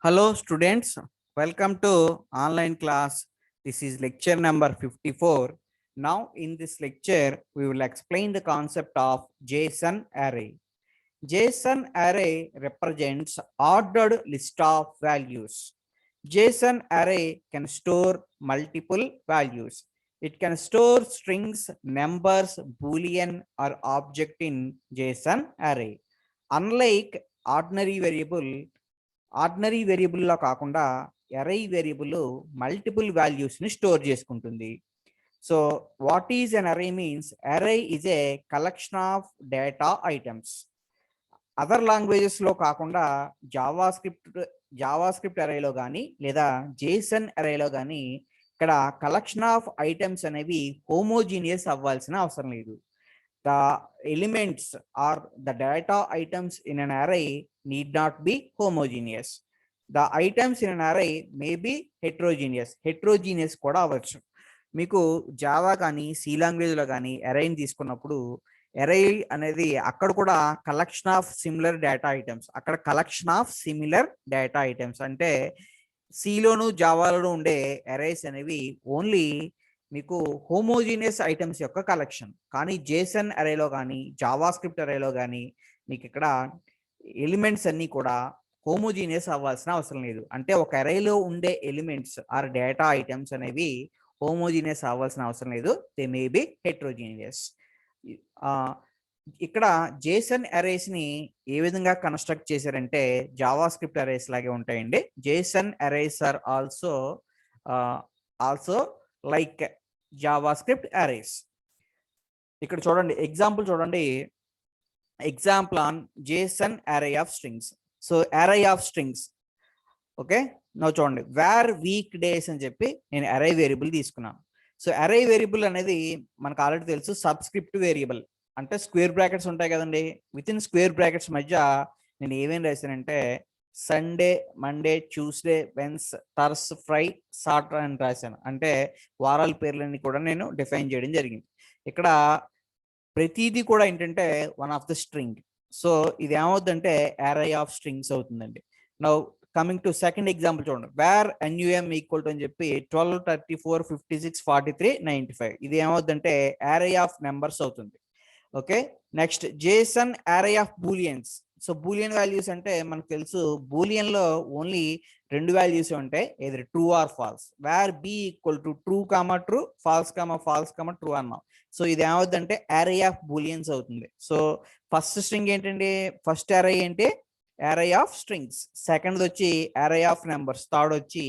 Hello students, welcome to online class. This is lecture number 54. Now in this lecture, we will explain the concept of JSON array. JSON array represents ordered list of values. JSON array can store multiple values. It can store strings, numbers, boolean or object in JSON array. Unlike ordinary వేరియబుల్లో కాకుండా array variable multiple వాల్యూస్ని store చేసుకుంటుంది. So what is an array means array is a collection of data items. Other లాంగ్వేజెస్లో కాకుండా Java script అరేలో కానీ లేదా Jason అరేలో కానీ ఇక్కడ కలెక్షన్ ఆఫ్ ఐటమ్స్ అనేవి హోమోజీనియస్ అవ్వాల్సిన అవసరం లేదు. The elements or the data items in an array need not be homogeneous. The items in an array may be heterogeneous. Heterogeneous కూడా అవ్వచ్చు. మీకు జావా కానీ సి లాంగ్వేజ్లో కానీ అరేని తీసుకున్నప్పుడు అరే అనేది అక్కడ కూడా collection of similar data items, అక్కడ collection of similar data items అంటే సిలోను జావాలోను ఉండే అరేస్ అనేవి ఓన్లీ మీకు హోమోజీనియస్ ఐటమ్స్ యొక్క కలెక్షన్. కానీ జేసన్ అరేలో కానీ జావా స్క్రిప్ట్ అరేలో కానీ మీకు ఇక్కడ ఎలిమెంట్స్ అన్నీ కూడా హోమోజీనియస్ అవ్వాల్సిన అవసరం లేదు. అంటే ఒక అరేలో ఉండే ఎలిమెంట్స్ ఆర్ డేటా ఐటమ్స్ అనేవి హోమోజీనియస్ అవ్వాల్సిన అవసరం లేదు. They may be heterogeneous. ఇక్కడ జేసన్ అరేస్ని ఏ విధంగా కన్స్ట్రక్ట్ చేశారంటే జావా స్క్రిప్ట్ అరేస్ లాగే ఉంటాయండి. JSON arrays are also like JavaScript arrays. ఇక్కడ చూడండి ఎగ్జాంపుల్ చూడండి, example on JSON array of strings. So array of strings, okay. Now చూడండి వేర్ వీక్ డేస్ అని చెప్పి నేను అరే వేరియబుల్ తీసుకున్నాను. సో అరే వేరియబుల్ అనేది మనకు ఆల్రెడీ తెలుసు సబ్స్క్రిప్ట్ వేరియబుల్ అంటే స్క్వేర్ బ్రాకెట్స్ ఉంటాయి కదండి. విత్ ఇన్ స్క్వేర్ బ్రాకెట్స్ మధ్య నేను ఏమేమి రాశానంటే Sunday, Monday, Tuesday, Wednes, Thurs, Fri, Saturday అని రాశాను. అంటే వారాల పేర్లన్నీ కూడా నేను డిఫైన్ చేయడం జరిగింది. ఇక్కడ ప్రతిదీ కూడా ఏంటంటే one of the string. So ఇది ఏమవుతుందంటే అరే ఆఫ్ స్ట్రింగ్స్ అవుతుందండి. Now coming to second example చూడండి, వేర్ ఎన్యుఎం ఈక్వల్ టు అని చెప్పి 12, 34, 56, 43, 95 ఇది ఏమవుతుందంటే అరే ఆఫ్ నెంబర్స్ అవుతుంది. Okay. Next JSON array of booleans. So boolean values అంటే మనకు తెలుసు బూలియన్ లో ఓన్లీ రెండు వాల్యూస్ ఉంటాయి, ఏది true or false. Var B equal to true comma true, false comma true అన్నాం. సో ఇది ఏమవుతుందంటే అరే ఆఫ్ బూలియన్స్ అవుతుంది. సో ఫస్ట్ స్ట్రింగ్ ఏంటండి, ఫస్ట్ అరే ఏంటి అరే ఆఫ్ స్ట్రింగ్స్, సెకండ్ వచ్చి అరే ఆఫ్ నెంబర్స్, థర్డ్ వచ్చి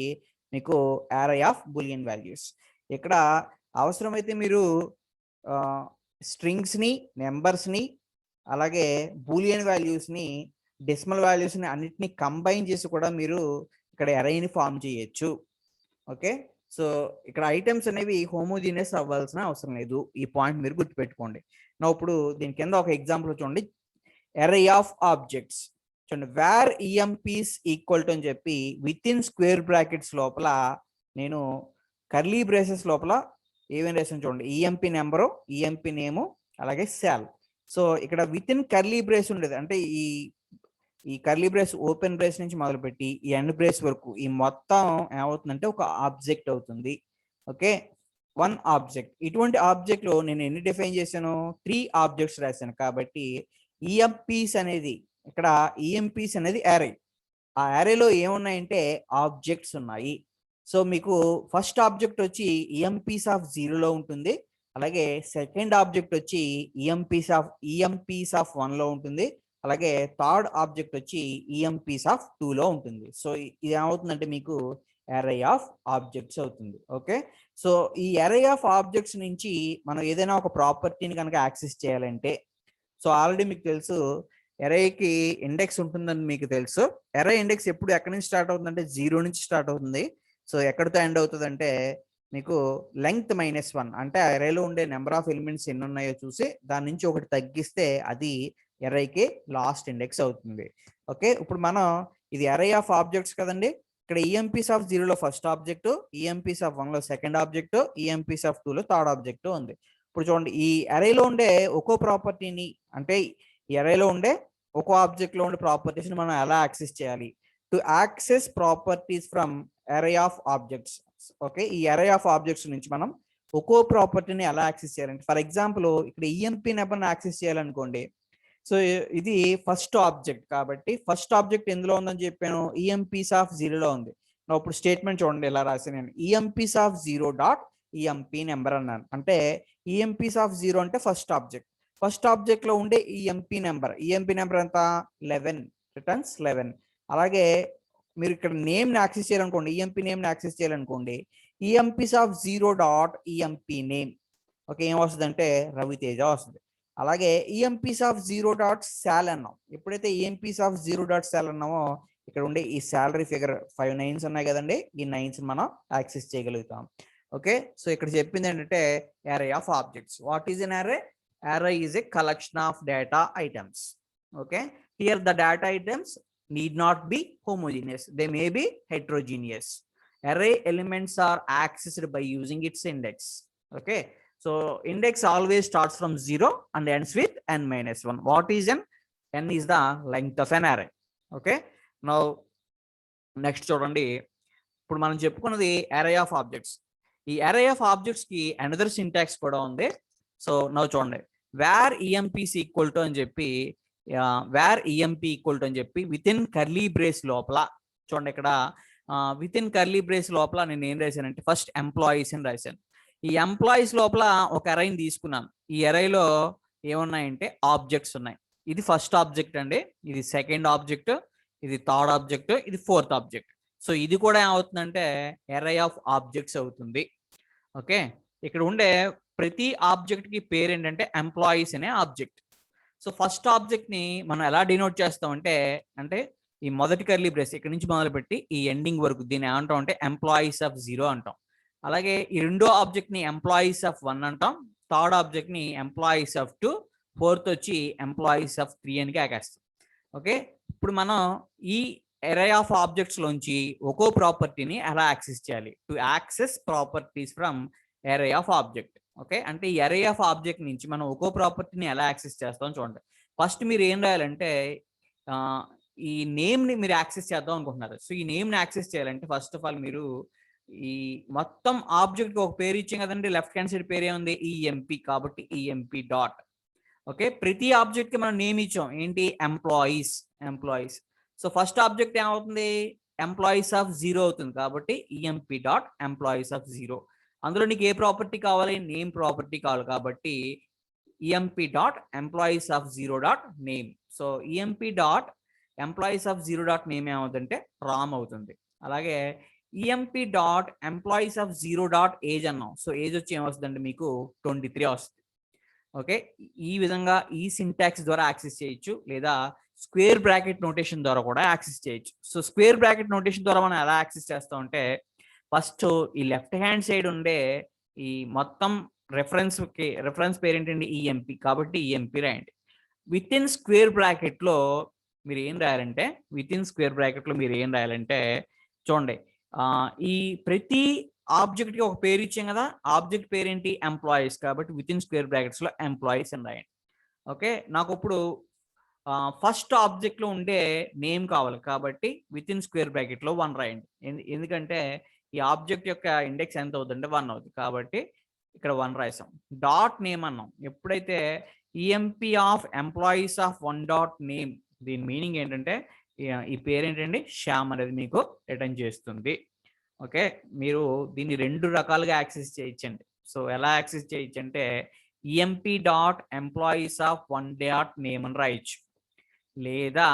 మీకు అరే ఆఫ్ బూలియన్ వాల్యూస్. ఇక్కడ అవసరమైతే మీరు స్ట్రింగ్స్ని, నెంబర్స్ని, అలాగే బూలియన్ వాల్యూస్ని, డెసిమల్ వాల్యూస్ని అన్నిటిని కంబైన్ చేసి కూడా మీరు ఇక్కడ అరేని ఫామ్ చేయొచ్చు. ఓకే. సో ఇక్కడ ఐటమ్స్ అనేవి హోమోజీనియస్ అవ్వాల్సిన అవసరం లేదు. ఈ పాయింట్ మీరు గుర్తుపెట్టుకోండి. నా ఇప్పుడు దీని కింద ఒక ఎగ్జాంపుల్ చూడండి, అరే ఆఫ్ ఆబ్జెక్ట్స్ చూడండి. వేర్ ఈఎంపీస్ ఈక్వల్ టు అని చెప్పి విత్ ఇన్ స్క్వేర్ బ్రాకెట్స్ లోపల నేను కర్లీ బ్రేసెస్ లోపల ఏమేమి రాసాను చూడండి, ఈఎంపీ నెంబరు, ఈఎంపీ నేము, అలాగే సెల్. సో ఇక్కడ విత్ ఇన్ కర్లీ బ్రేస్ ఉండేది అంటే ఈ కర్లీ బ్రేస్ ఓపెన్ బ్రేస్ నుంచి మొదలుపెట్టి ఈ ఎండ్ బ్రేస్ వరకు ఈ మొత్తం ఏమవుతుందంటే ఒక ఆబ్జెక్ట్ అవుతుంది. Okay, one object. ఇటువంటి ఆబ్జెక్ట్ లో నేను ఎన్ని డిఫైన్ చేశాను, 3 ఆబ్జెక్ట్స్ రాశాను. కాబట్టి ఈఎంపీస్ అనేది ఇక్కడ ఈఎంపీస్ అనేది అరే. ఆ అరేలో ఏమున్నాయంటే ఆబ్జెక్ట్స్ ఉన్నాయి. సో మీకు ఫస్ట్ ఆబ్జెక్ట్ వచ్చి ఈఎంపీస్ ఆఫ్ 0లో ఉంటుంది, అలాగే సెకండ్ ఆబ్జెక్ట్ వచ్చి ఈఎంపీస్ ఆఫ్ 1లో ఉంటుంది, అలాగే థర్డ్ ఆబ్జెక్ట్ వచ్చి ఈఎంపీస్ ఆఫ్ 2లో ఉంటుంది. సో ఇది ఏమవుతుందంటే మీకు అరే ఆఫ్ ఆబ్జెక్ట్స్ అవుతుంది. ఓకే. సో ఈ అరే ఆఫ్ ఆబ్జెక్ట్స్ నుంచి మనం ఏదైనా ఒక ప్రాపర్టీని కనుక యాక్సెస్ చేయాలంటే, సో ఆల్రెడీ మీకు తెలుసు అరేకి ఇండెక్స్ ఉంటుందని మీకు తెలుసు. అరే ఇండెక్స్ ఎప్పుడు ఎక్కడి నుంచి స్టార్ట్ అవుతుందంటే 0 నుంచి స్టార్ట్ అవుతుంది. సో ఎక్కడితో ఎండ్ అవుతుందంటే మీకు లెంగ్త్ -1 అంటే అరేలో ఉండే నెంబర్ ఆఫ్ ఎలిమెంట్స్ ఎన్ని ఉన్నాయో చూసి దాని నుంచి ఒకటి తగ్గిస్తే అది అరేకి లాస్ట్ ఇండెక్స్ అవుతుంది. ఓకే. ఇప్పుడు మనం ఇది అరే ఆఫ్ ఆబ్జెక్ట్స్ కదండి. ఇక్కడ ఈఎంపీస్ ఆఫ్ 0లో ఫస్ట్ ఆబ్జెక్ట్, ఈఎంపీస్ ఆఫ్ 1లో సెకండ్ ఆబ్జెక్ట్, ఈఎంపీస్ ఆఫ్ 2లో థర్డ్ ఆబ్జెక్ట్ ఉంది. ఇప్పుడు చూడండి ఈ అరేలో ఉండే ఒక్కో ప్రాపర్టీని అంటే ఈ అరేలో ఉండే ఒక్కో ఆబ్జెక్ట్ లో ఉండే ప్రాపర్టీస్ ని మనం ఎలా యాక్సెస్ చేయాలి, టు యాక్సెస్ ప్రాపర్టీస్ ఫ్రమ్ అరే ఆఫ్ ఆబ్జెక్ట్స్. ఓకే, ఈ అరే ఆఫ్ ఆబ్జెక్ట్స్ నుంచి మనం ఒక్కో ప్రాపర్టీని ఎలా యాక్సెస్ చేయాలంటే, ఫర్ ఎగ్జాంపుల్ ఇక్కడ ఈఎంపీ నెంబర్ని యాక్సెస్ చేయాలనుకోండి. సో ఇది ఫస్ట్ ఆబ్జెక్ట్ కాబట్టి ఫస్ట్ ఆబ్జెక్ట్ ఎందులో ఉందని చెప్పాను, ఈఎంపీస్ ఆఫ్ జీరోలో ఉంది. ఇప్పుడు స్టేట్మెంట్ చూడండి ఎలా రాసి, నేను emps of zero dot emp number అన్నాను. అంటే ఈఎంపీస్ ఆఫ్ జీరో అంటే ఫస్ట్ ఆబ్జెక్ట్. ఫస్ట్ ఆబ్జెక్ట్ లో ఉండే ఈఎంపీ నెంబర్ ఎంత 11, రిటర్న్స్ 11. అలాగే మీరు ఇక్కడ నేమ్ ని యాక్సెస్ చేయాలనుకోండి, ఈఎంపీ నేమ్ ని యాక్సెస్ చేయాలనుకోండి, emps of zero dot emp name. Okay, ఏం వస్తుంది అంటే రవితేజ వస్తుంది. అలాగే emps of zero dot sal అన్నాం. ఎప్పుడైతే emps of zero dot sal అన్నామో ఇక్కడ ఉండే ఈ శాలరీ ఫిగర్ 5 9s ఉన్నాయి కదండి, ఈ 9s మనం యాక్సెస్ చేయగలుగుతాం. ఓకే, సో ఇక్కడ చెప్పింది ఏంటంటే array of objects. What is an array? Array is a collection of data items. Okay, here the data items need not be homogeneous, they may be heterogeneous. Array elements are accessed by using its index. Okay, so index always starts from 0 and ends with n-1. What is n? N is the length of an array. Okay, now next చూడండి, ఇప్పుడు మనం చెప్పుకున్నది అరే of objects. ఈ అరే of objects కి another syntax కూడా ఉంది. So నవ్వు చూడండి, వేర్ ఈఎంపీస్ ఈక్వల్ టు అని చెప్పి, వేర్ ఈఎంపీ ఈక్వల్ టు అని చెప్పి విత్ ఇన్ కర్లీ బ్రేస్ లోపల చూడండి, ఇక్కడ విత్ ఇన్ కర్లీ బ్రేస్ లోపల నేను ఏం రాశానంటే ఫస్ట్ ఎంప్లాయీస్ అని రాశాను. ఈ ఎంప్లాయీస్ లోపల ఒక అరైని తీసుకున్నాను. ఈ అరైలో ఏమున్నాయంటే ఆబ్జెక్ట్స్ ఉన్నాయి. ఇది ఫస్ట్ ఆబ్జెక్ట్ అండి, ఇది సెకండ్ ఆబ్జెక్ట్, ఇది థర్డ్ ఆబ్జెక్ట్, ఇది ఫోర్త్ ఆబ్జెక్ట్. సో ఇది కూడా ఏమవుతుందంటే అరే ఆఫ్ ఆబ్జెక్ట్స్ అవుతుంది. ఓకే, ఇక్కడ ఉండే ప్రతి ఆబ్జెక్ట్ కి పేరు ఏంటంటే ఎంప్లాయీస్ అనే ఆబ్జెక్ట్. సో ఫస్ట్ ఆబ్జెక్ట్ ని మనం ఎలా డినోట్ చేస్తాం అంటే ఈ మొదటి కర్లీ బ్రేస్ ఇక్కడ నుంచి మొదలుపెట్టి ఈ ఎండింగ్ వరకు దీన్ని ఏమంటాం అంటే ఎంప్లాయీస్ ఆఫ్ 0 అంటాం. అలాగే ఈ రెండో ఆబ్జెక్ట్ ని ఎంప్లాయీస్ ఆఫ్ 1 అంటాం, థర్డ్ ఆబ్జెక్ట్ ని ఎంప్లాయీస్ ఆఫ్ 2, ఫోర్త్ వచ్చి ఎంప్లాయీస్ ఆఫ్ 3 అని కాకేస్తాం. ఓకే, ఇప్పుడు మనం ఈ అరే ఆఫ్ ఆబ్జెక్ట్స్ లోంచి ఒక్కో ప్రాపర్టీని ఎలా యాక్సెస్ చేయాలి? టు యాక్సెస్ ప్రాపర్టీస్ ఫ్రమ్ అరే ఆఫ్ ఆబ్జెక్ట్. ఓకే, అంటే ఈ అరే ఆఫ్ ఆబ్జెక్ట్ నుంచి మనం ఒక్కో ప్రాపర్టీని ఎలా యాక్సెస్ చేస్తాం చూడండి. ఫస్ట్ మీరు ఏం రాయాలంటే ఈ నేమ్ ని మీరు యాక్సెస్ చేద్దాం అనుకుంటున్నారు. సో ఈ నేమ్ ని యాక్సెస్ చేయాలంటే ఫస్ట్ ఆఫ్ ఆల్ మీరు ఈ మొత్తం ఆబ్జెక్ట్ కి ఒక పేరు ఇచ్చాం కదండి, లెఫ్ట్ హ్యాండ్ సైడ్ పేరు ఏముంది ఈఎంపీ, కాబట్టి ఈఎంపీ డాట్. ఓకే, ప్రతి ఆబ్జెక్ట్ కి మనం నేమ్ ఇచ్చాం ఏంటి ఎంప్లాయీస్. సో ఫస్ట్ ఆబ్జెక్ట్ ఏమవుతుంది ఎంప్లాయీస్ ఆఫ్ 0 అవుతుంది, కాబట్టి ఈఎంపీ డాట్ ఎంప్లాయీస్ ఆఫ్ 0. అందులో నీకు ఏ ప్రాపర్టీ కావాలి? నేమ్ ప్రాపర్టీ కావాలి, కాబట్టి EMP dot employees of 0 dot name. So EMP dot employees of 0 dot name ఏమవుతుందంటే రామ్ అవుతుంది. అలాగే EMP dot employees of 0 dot age అన్నాం. సో ఏజ్ వచ్చి ఏమొస్తుందంటే మీకు 23 వస్తుంది. ఓకే, ఈ విధంగా ఈ సింటాక్స్ ద్వారా యాక్సెస్ చేయొచ్చు, లేదా స్క్వేర్ బ్రాకెట్ నోటేషన్ ద్వారా కూడా యాక్సెస్ చేయొచ్చు. సో స్క్వేర్ బ్రాకెట్ నోటేషన్ ద్వారా మనం ఎలా యాక్సెస్ చేస్తాం అంటే ఫస్ట్ ఈ లెఫ్ట్ హ్యాండ్ సైడ్ ఉండే ఈ మొత్తం రెఫరెన్స్ పేరు ఏంటండి ఈఎంపీ, కాబట్టి ఈఎంపీ రాయండి. విత్ ఇన్ స్క్వేర్ బ్రాకెట్ లో మీరు ఏం రాయాలంటే చూడండి, ఈ ప్రతి ఆబ్జెక్ట్ కి ఒక పేరు ఇచ్చాం కదా, ఆబ్జెక్ట్ పేరేంటి ఎంప్లాయీస్, కాబట్టి విత్ ఇన్ స్క్వేర్ బ్రాకెట్స్ లో ఎంప్లాయీస్ అని రాయండి. ఓకే, నాకు ఇప్పుడు ఫస్ట్ ఆబ్జెక్ట్ లో ఉండే నేమ్ కావాలి, కాబట్టి విత్ ఇన్ స్క్వేర్ బ్రాకెట్ లో 1 రాయండి. ఎందుకంటే ఈ ఆబ్జెక్ట్ యొక్క ఇండెక్స్ ఎంత అవుతుందంటే 1 అవుతుంది, కాబట్టి ఇక్కడ 1 రాసాం. డాట్ నేమ్ అన్నాం. ఎప్పుడైతే EMP of employees of 1 dot name, దీని మీనింగ్ ఏంటంటే ఈ పేరు ఏంటండి శ్యామ్ అనేది మీకు రిటర్న్ చేస్తుంది. ఓకే, మీరు దీన్ని 2 రకాలుగా యాక్సెస్ చేయొచ్చండి. సో ఎలా యాక్సెస్ చేయొచ్చు అంటే EMP dot employees of 1 dot name అని రాయొచ్చు, లేదా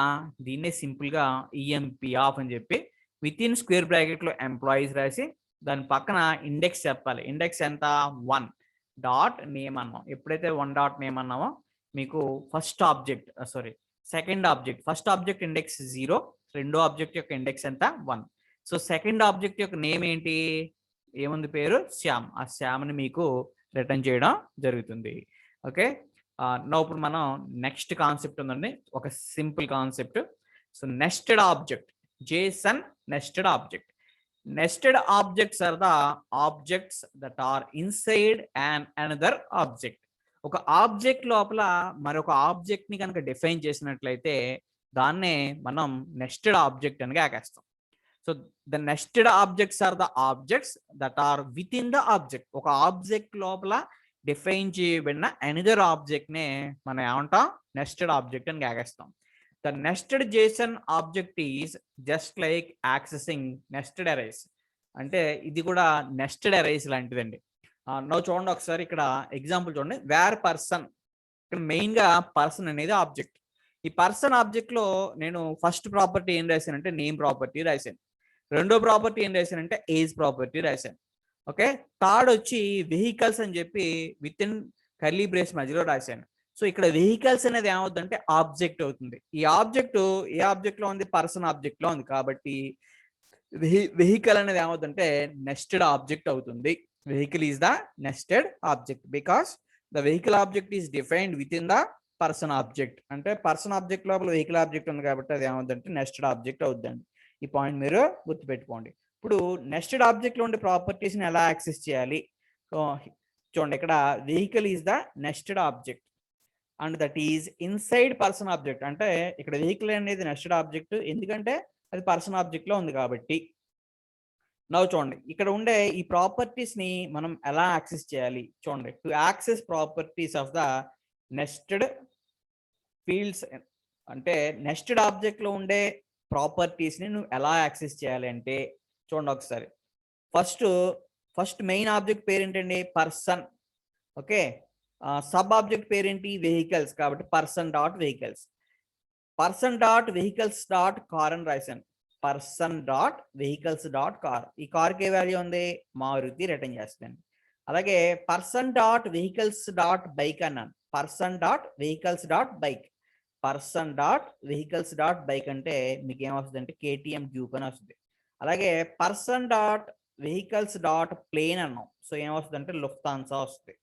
దీన్నే సింపుల్ గా ఈఎంపీ ఆఫ్ అని చెప్పి విత్ ఇన్ స్క్వేర్ బ్రాకెట్ లో ఎంప్లాయీస్ రాసి దాని పక్కన ఇండెక్స్ చెప్పాలి. ఇండెక్స్ ఎంత 1 డాట్ నేమ్ అన్నాం. ఎప్పుడైతే 1 డాట్ నేమ్ అన్నామో మీకు second object first object index 0, రెండో ఆబ్జెక్ట్ యొక్క ఇండెక్స్ ఎంత 1. సో సెకండ్ ఆబ్జెక్ట్ యొక్క నేమ్ ఏంటి, ఏముంది పేరు శ్యామ్, ఆ శ్యామ్ని మీకు రిటర్న్ చేయడం జరుగుతుంది. ఓకే, ఇప్పుడు మనం నెక్స్ట్ కాన్సెప్ట్ ఉందండి, ఒక simple concept. So nested object, JSON nested object. Nested objects are the objects that are inside another object. ఒక ఆబ్జెక్ట్ లోపల మరొక ఆబ్జెక్ట్ ని కనుక డిఫైన్ చేసినట్లయితే దాన్నే మనం నెస్టెడ్ ఆబ్జెక్ట్ అని ఆకేస్తాం. So the nested objects are the objects that are within the object. ఒక ఆబ్జెక్ట్ లోపల డిఫైన్ చేయబడిన అనదర్ ఆబ్జెక్ట్ నే మనం ఏమంటాం, నెస్టెడ్ ఆబ్జెక్ట్ అని ఆకేస్తాం. The nested JSON object is just like accessing nested arrays. అంటే ఇది కూడా నెస్టెడ్ అరైస్ లాంటిదండి. నవ్వు చూడండి ఒకసారి ఇక్కడ ఎగ్జాంపుల్ చూడండి. వేర్ పర్సన్, ఇక్కడ మెయిన్ గా పర్సన్ అనేది ఆబ్జెక్ట్. ఈ పర్సన్ ఆబ్జెక్ట్ లో నేను ఫస్ట్ ప్రాపర్టీ ఏం రాశానంటే నేమ్ ప్రాపర్టీ రాశాను. రెండో ప్రాపర్టీ ఏం రాశానంటే ఏజ్ ప్రాపర్టీ రాశాను. ఓకే, థర్డ్ వచ్చి వెహికల్స్ అని చెప్పి విత్ ఇన్ కర్లీ బ్రేస్ మధ్యలో రాశాను. సో ఇక్కడ వెహికల్స్ అనేది ఏమవుతుందంటే ఆబ్జెక్ట్ అవుతుంది. ఈ ఆబ్జెక్ట్ ఏ ఆబ్జెక్ట్ లో ఉంది, పర్సన్ ఆబ్జెక్ట్ లో ఉంది. కాబట్టి వెహికల్ అనేది ఏమవుతుందంటే నెస్టెడ్ ఆబ్జెక్ట్ అవుతుంది. Vehicle is the nested object because the vehicle object is defined with in the person object. అంటే పర్సన్ ఆబ్జెక్ట్ లోపల వెహికల్ ఆబ్జెక్ట్ ఉంది కాబట్టి అది ఏమవుతుందంటే నెస్టెడ్ ఆబ్జెక్ట్ అవుతుందండి. ఈ పాయింట్ మీరు గుర్తుపెట్టుకోండి. ఇప్పుడు నెస్టెడ్ ఆబ్జెక్ట్ లో ఉండే ప్రాపర్టీస్ ని ఎలా యాక్సెస్ చేయాలి? సో చూడండి, ఇక్కడ vehicle is the nested object and that is inside person object. అంటే ఇక్కడ వెహికల్ అనేది నెస్టెడ్ ఆబ్జెక్ట్ ఎందుకంటే అది పర్సన్ ఆబ్జెక్ట్ లో ఉంది కాబట్టి. నవ్వు చూడండి, ఇక్కడ ఉండే ఈ ప్రాపర్టీస్ ని మనం ఎలా యాక్సెస్ చేయాలి? చూడండి, to access properties of the nested fields, అంటే నెస్టెడ్ ఆబ్జెక్ట్ లో ఉండే ప్రాపర్టీస్ ని నువ్వు ఎలా యాక్సెస్ చేయాలి అంటే చూడండి ఒకసారి. ఫస్ట్ మెయిన్ ఆబ్జెక్ట్ పేరేంటండి? పర్సన్. ఓకే, సబ్ ఆబ్జెక్ట్ పేరేంటి? వెహికల్స్. కాబట్టి person dot vehicles, person dot vehicles dot car అని రాశాను. Person dot vehicles dot car. ఈ కార్కి ఏ వాల్యూ ఉంది? మారుతి రిటర్న్ చేస్తాను. అలాగే person dot vehicles dot bike అన్నాను. Person dot vehicles dot bike. Person dot vehicles dot bike అంటే మీకు ఏమొస్తుంది అంటే కేటీఎం డ్యూక్ అని వస్తుంది. అలాగే person dot vehicles dot plane అన్నాం. సో ఏమొస్తుంది అంటే లుఫ్తాన్సా వస్తుంది.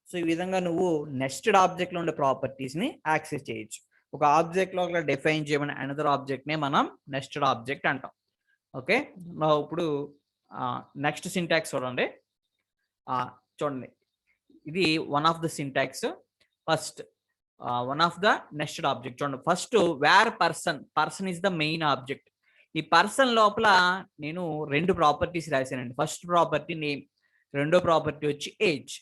సో ఈ విధంగా నువ్వు నెస్టెడ్ ఆబ్జెక్ట్ లో ఉండే ప్రాపర్టీస్ ని యాక్సెస్ చేయొచ్చు. ఒక ఆబ్జెక్ట్ లో డిఫైన్ చేయబడిన అనదర్ ఆబ్జెక్ట్ నే మనం నెస్టెడ్ ఆబ్జెక్ట్ అంటాం. ఓకే, ఇప్పుడు నెక్స్ట్ సింటాక్స్ చూడండి. చూడండి, ఇది one of the syntax. First one of the nested object చూడండి. First var person, person is the main object. ఈ పర్సన్ లోపల నేను రెండు ప్రాపర్టీస్ రాశానండి. ఫస్ట్ ప్రాపర్టీ నేమ్, రెండో ప్రాపర్టీ వచ్చి ఏజ్.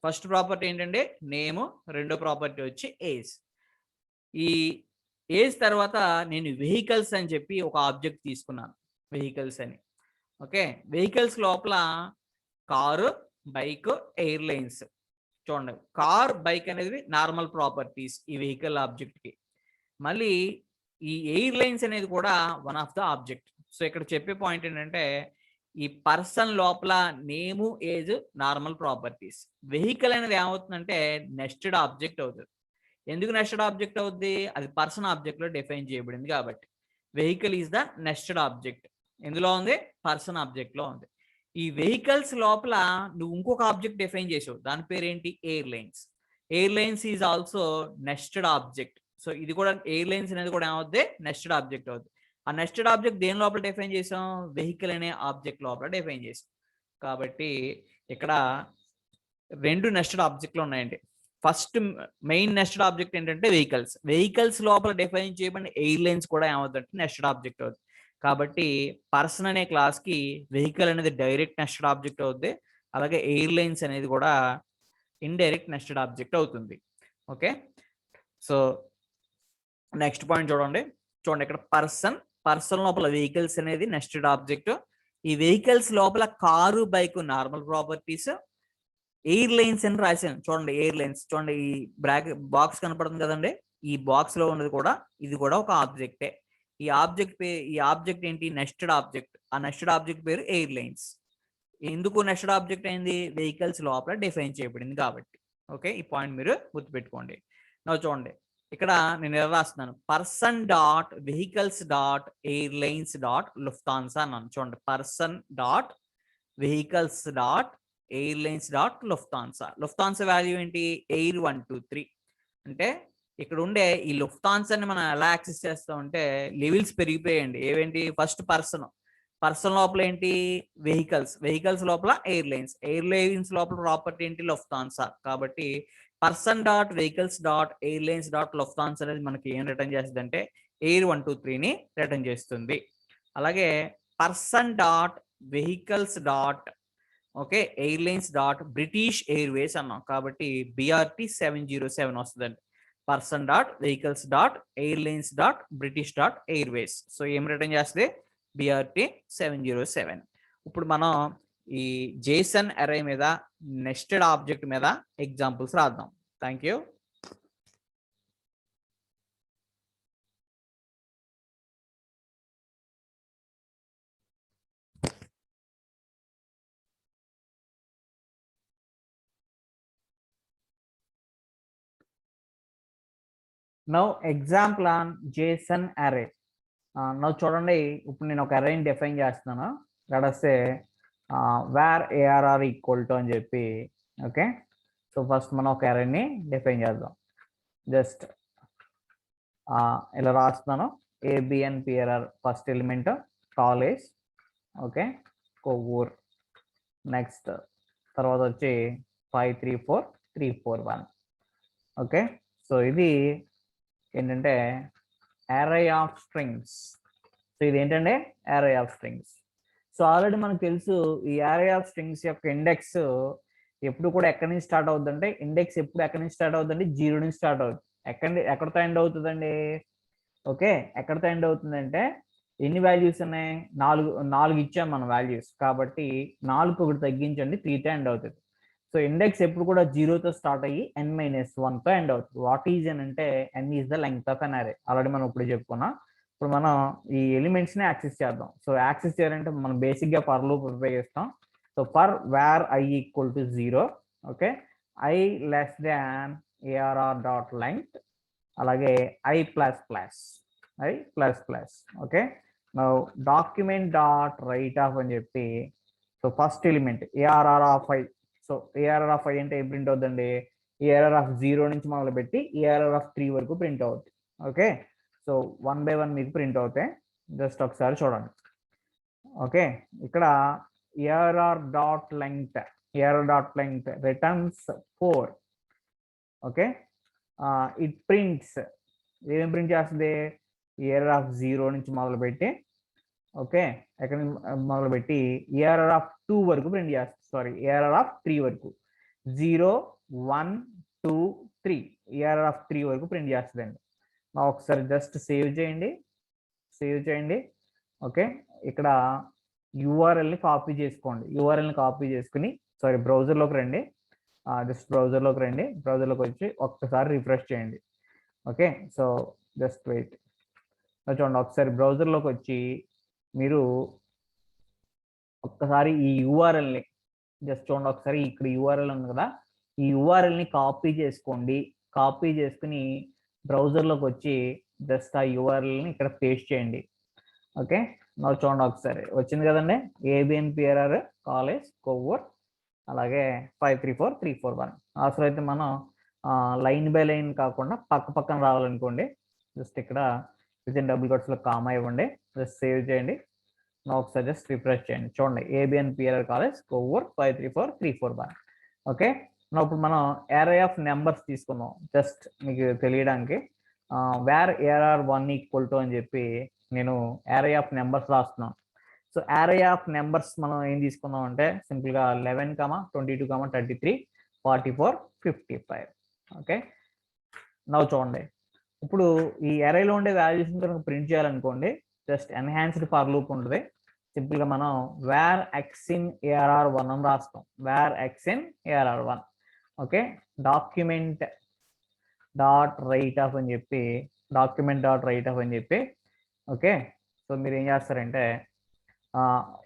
ఫస్ట్ ప్రాపర్టీ ఏంటంటే నేమ్, రెండో ప్రాపర్టీ వచ్చి ఏజ్. ఈ ఏజ్ తర్వాత నేను వెహికల్స్ అని చెప్పి ఒక ఆబ్జెక్ట్ తీసుకున్నాను, వెహికల్స్ అని. ఓకే, వెహికల్స్ లోపల కారు, బైక్, ఎయిర్లైన్స్. చూడండి, కార్, బైక్ అనేది నార్మల్ ప్రాపర్టీస్ ఈ వెహికల్ ఆబ్జెక్ట్ కి. మళ్ళీ ఈ ఎయిర్లైన్స్ అనేది కూడా one of the object. So ఇక్కడ చెప్పే పాయింట్ ఏంటంటే ఈ పర్సన్ లోపల నేము, ఏజ్ నార్మల్ ప్రాపర్టీస్. వెహికల్ అనేది ఏమవుతుందంటే నెస్టెడ్ ఆబ్జెక్ట్ అవుతుంది. ఎందుకు నెస్టెడ్ ఆబ్జెక్ట్ అవుద్ది? అది పర్సన్ ఆబ్జెక్ట్ లో డిఫైన్ చేయబడింది కాబట్టి. Vehicle is the nested object. ఎందులో ఉంది? పర్సన్ ఆబ్జెక్ట్ లో ఉంది. ఈ వెహికల్స్ లోపల నువ్వు ఇంకొక ఆబ్జెక్ట్ డిఫైన్ చేసావు, దాని పేరేంటి? Airlines. Airlines is also nested object. So ఇది కూడా ఎయిర్లైన్స్ అనేది కూడా ఏమవుద్ది? నెస్టెడ్ ఆబ్జెక్ట్ అవుద్ది. ఆ నెస్టెడ్ ఆబ్జెక్ట్ దేని లోపల డిఫైన్ చేసాం? వెహికల్ అనే ఆబ్జెక్ట్ లోపల డిఫైన్ చేసాం. కాబట్టి ఇక్కడ రెండు నెస్టెడ్ ఆబ్జెక్ట్లు ఉన్నాయండి. ఫస్ట్ మెయిన్ నెస్టెడ్ ఆబ్జెక్ట్ ఏంటంటే వెహికల్స్. వెహికల్స్ లోపల డిఫైన్ చేయబడిన ఎయిర్లైన్స్ కూడా ఏమవుతుందంటే నెస్టెడ్ ఆబ్జెక్ట్ అవుతుంది. కాబట్టి పర్సన్ అనే క్లాస్ కి వెహికల్ అనేది డైరెక్ట్ నెస్టెడ్ ఆబ్జెక్ట్ అవుద్ది. అలాగే ఎయిర్లైన్స్ అనేది కూడా ఇండైరెక్ట్ నెస్టెడ్ ఆబ్జెక్ట్ అవుతుంది. ఓకే, సో నెక్స్ట్ పాయింట్ చూడండి. ఇక్కడ పర్సన్ లోపల వెహికల్స్ అనేది నెస్టెడ్ ఆబ్జెక్ట్. ఈ వెహికల్స్ లోపల car, bike normal properties. Airlines అని రాశాను. చూడండి, ఎయిర్లైన్స్ చూడండి, ఈ బాక్స్ కనపడుతుంది కదండి, ఈ బాక్స్ లో ఉన్నది కూడా ఇది కూడా ఒక ఆబ్జెక్టే. ఈ ఆబ్జెక్ట్ ఏంటి? Nested object. ఆ నెస్టెడ్ ఆబ్జెక్ట్ పేరు ఎయిర్లైన్స్. ఎందుకు నెస్టెడ్ ఆబ్జెక్ట్ అయింది? వెహికల్స్ లోపల డిఫైన్ చేయబడింది కాబట్టి. ఓకే, ఈ పాయింట్ మీరు గుర్తుపెట్టుకోండి. చూడండి, ఇక్కడ నేను ఎలా రాస్తున్నాను? Person dot vehicles dot airlines dot Lufthansa అన్నాను. చూడండి, person dot vehicles dot airlines dot Lufthansa. Lufthansa value ఏంటి? ఎయిర్ 1 2 3. అంటే ఇక్కడ ఉండే ఈ లుఫ్తాన్సాని మనం ఎలా యాక్సెస్ చేస్తాం అంటే లెవెల్స్ పెరిగిపోయాయండి. ఏవేంటి? ఫస్ట్ పర్సన్ లోపల ఏంటి? వెహికల్స్ లోపల ఎయిర్లైన్స్ లోపల ప్రాపర్టీ ఏంటి? లుఫ్తాన్సా. కాబట్టి person dot vehicles dot airlines dot Lufthansa అనేది మనకి ఏం రిటర్న్ చేస్తుంది అంటే air123ని రిటర్న్ చేస్తుంది. అలాగే person dot vehicles dot okay airlines dot British Airways అన్నాం కాబట్టి BRT 707 వస్తుందండి. Person dot vehicles dot airlines dot British dot Airways. So ఏం రిటర్న్ చేస్తుంది? BRT 707. ఇప్పుడు మనం ఈ JSON అరే మీద నెస్టెడ్ ఆబ్జెక్ట్ మీద ఎగ్జాంపుల్స్ రాద్దాం. Thank you. Now example on JSON అరే. నౌ చూడండి, ఇప్పుడు నేను ఒక అరేని డిఫైన్ చేస్తున్నాను. గడస్తే వేర్ ARR ఈక్వల్ టు అని చెప్పి. ఓకే, సో ఫస్ట్ మనం ఒక అరేని డిఫైన్ చేద్దాం. జస్ట్ ఇలా రాస్తున్నాను. ABNPRR first element college. Okay, Kovvur. Next తర్వాత వచ్చి 534341. ఓకే, సో ఇది ఏంటంటే array ఆఫ్ స్ట్రింగ్స్. సో ఇది ఏంటంటే array of strings. So already మనకు తెలుసు ఈ array ఆఫ్ స్ట్రింగ్స్ యొక్క ఇండెక్స్ ఎప్పుడు కూడా ఎక్కడి నుంచి స్టార్ట్ అవుతుందంటే, ఇండెక్స్ ఎప్పుడు ఎక్కడి నుంచి స్టార్ట్ అవుతుందంటే 0 నుంచి స్టార్ట్ అవుతుంది. ఎక్కడితో ఎండ్ అవుతుందండి? ఓకే, ఎక్కడితో ఎండ్ అవుతుందంటే ఎన్ని వాల్యూస్ ఉన్నాయి? 4 ఇచ్చాం మనం వాల్యూస్ కాబట్టి 4 ఒకటి తగ్గించండి 3తో ఎండ్ అవుతుంది. సో ఇండెక్స్ ఎప్పుడు కూడా 0తో స్టార్ట్ అయ్యి n-1తో ఎండ్ అవుతుంది. వాట్ ఈజ్ అని అంటే n is the length of అన్ అరే. ఆల్రెడీ మనం ఇప్పుడు చెప్పుకున్నాం. ఇప్పుడు మనం ఈ ఎలిమెంట్స్ ని యాక్సెస్ చేద్దాం. సో యాక్సెస్ చేయాలంటే మనం బేసిక్ గా ఫర్ లూప్ ఉపయోగిస్తాం. So for var i equal to 0, okay, i less than ARR dot length, అలాగే i plus plus. Okay, now document dot write of అని చెప్పి. So first element ARR of i. So ARR of i అంటే ఏం print అవుతుందండి? ARR of 0 నుంచి మొదలు పెట్టి ARR of 3 వరకు ప్రింట్ అవుతుంది. ఓకే, సో 1 by 1 మీకు ప్రింట్ అవుతాయి. జస్ట్ ఒకసారి చూడండి. ఓకే, ఇక్కడ ARR dot length returns 4. Okay, it prints ఏమేం ప్రింట్ చేస్తుంది? ARR ఆఫ్ 0 నుంచి మొదలు పెట్టి, ఓకే, ఎక్కడ మొదలు పెట్టి ARR ఆఫ్ 2 వరకు ప్రింట్ చేస్తుంది. సారీ, ARR ఆఫ్ 3 వరకు 0 1 2 3 ARR ఆఫ్ 3 వరకు ప్రింట్ చేస్తుందండి. ఒకసారి జస్ట్ సేవ్ చేయండి. ఓకే, ఇక్కడ యూఆర్ఎల్ని కాపీ చేసుకోండి. యూఆర్ఎల్ని కాపీ చేసుకుని సారీ బ్రౌజర్లోకి రండి. జస్ట్ బ్రౌజర్లోకి వచ్చి ఒక్కసారి రిఫ్రెష్ చేయండి. Okay, so just wait. చూడండి, ఒకసారి బ్రౌజర్లోకి వచ్చి మీరు ఒక్కసారి ఈ యూఆర్ఎల్ని జస్ట్ చూడండి. ఒకసారి ఇక్కడ యూఆర్ఎల్ ఉంది కదా, ఈ యూఆర్ఎల్ని కాపీ చేసుకోండి. కాపీ చేసుకుని బ్రౌజర్లోకి వచ్చి జస్ట్ ఆ యూఆర్ఎల్ని ఇక్కడ పేస్ట్ చేయండి. ఓకే, నాకు చూడండి ఒకసారి వచ్చింది కదండి. ABNPRR కాలేజ్ కొవ్వూర్, అలాగే 534341. అసలు అయితే మనం లైన్ బై లైన్ కాకుండా పక్కన రావాలనుకోండి, జస్ట్ ఇక్కడ వితిన్ డబుల్ కోట్స్లో కామా ఇవ్వండి. జస్ట్ సేవ్ చేయండి. నా ఒకసారి జస్ట్ రిఫ్రెష్ చేయండి. చూడండి, ABNPRR కాలేజ్ కొవ్వూర్ 534341. ఓకే, ఇప్పుడు మనం array ఆఫ్ నెంబర్స్ తీసుకుందాం. జస్ట్ మీకు తెలియడానికి వేర్ ARR1 ఈక్వల్ టు అని చెప్పి నేను array ఆఫ్ నెంబర్స్ రాస్తున్నాను. సో array ఆఫ్ నెంబర్స్ మనం ఏం తీసుకుందాం అంటే సింపుల్ గా 11, 22, 33, 44, 55. ఓకే, నవ్వు చూడండి, ఇప్పుడు ఈ అరేలో ఉండే వాల్యూస్ కనుక ప్రింట్ చేయాలనుకోండి, జస్ట్ ఎన్హాన్స్డ్ ఫర్ లూప్ ఉంటుంది. సింపుల్ గా మనం వేర్ ఎక్స్ ఇన్ ARR1 అని రాస్తాం. Var X in ARR1. Okay, document dot write of అని చెప్పి. ఓకే, సో మీరు ఏం చేస్తారంటే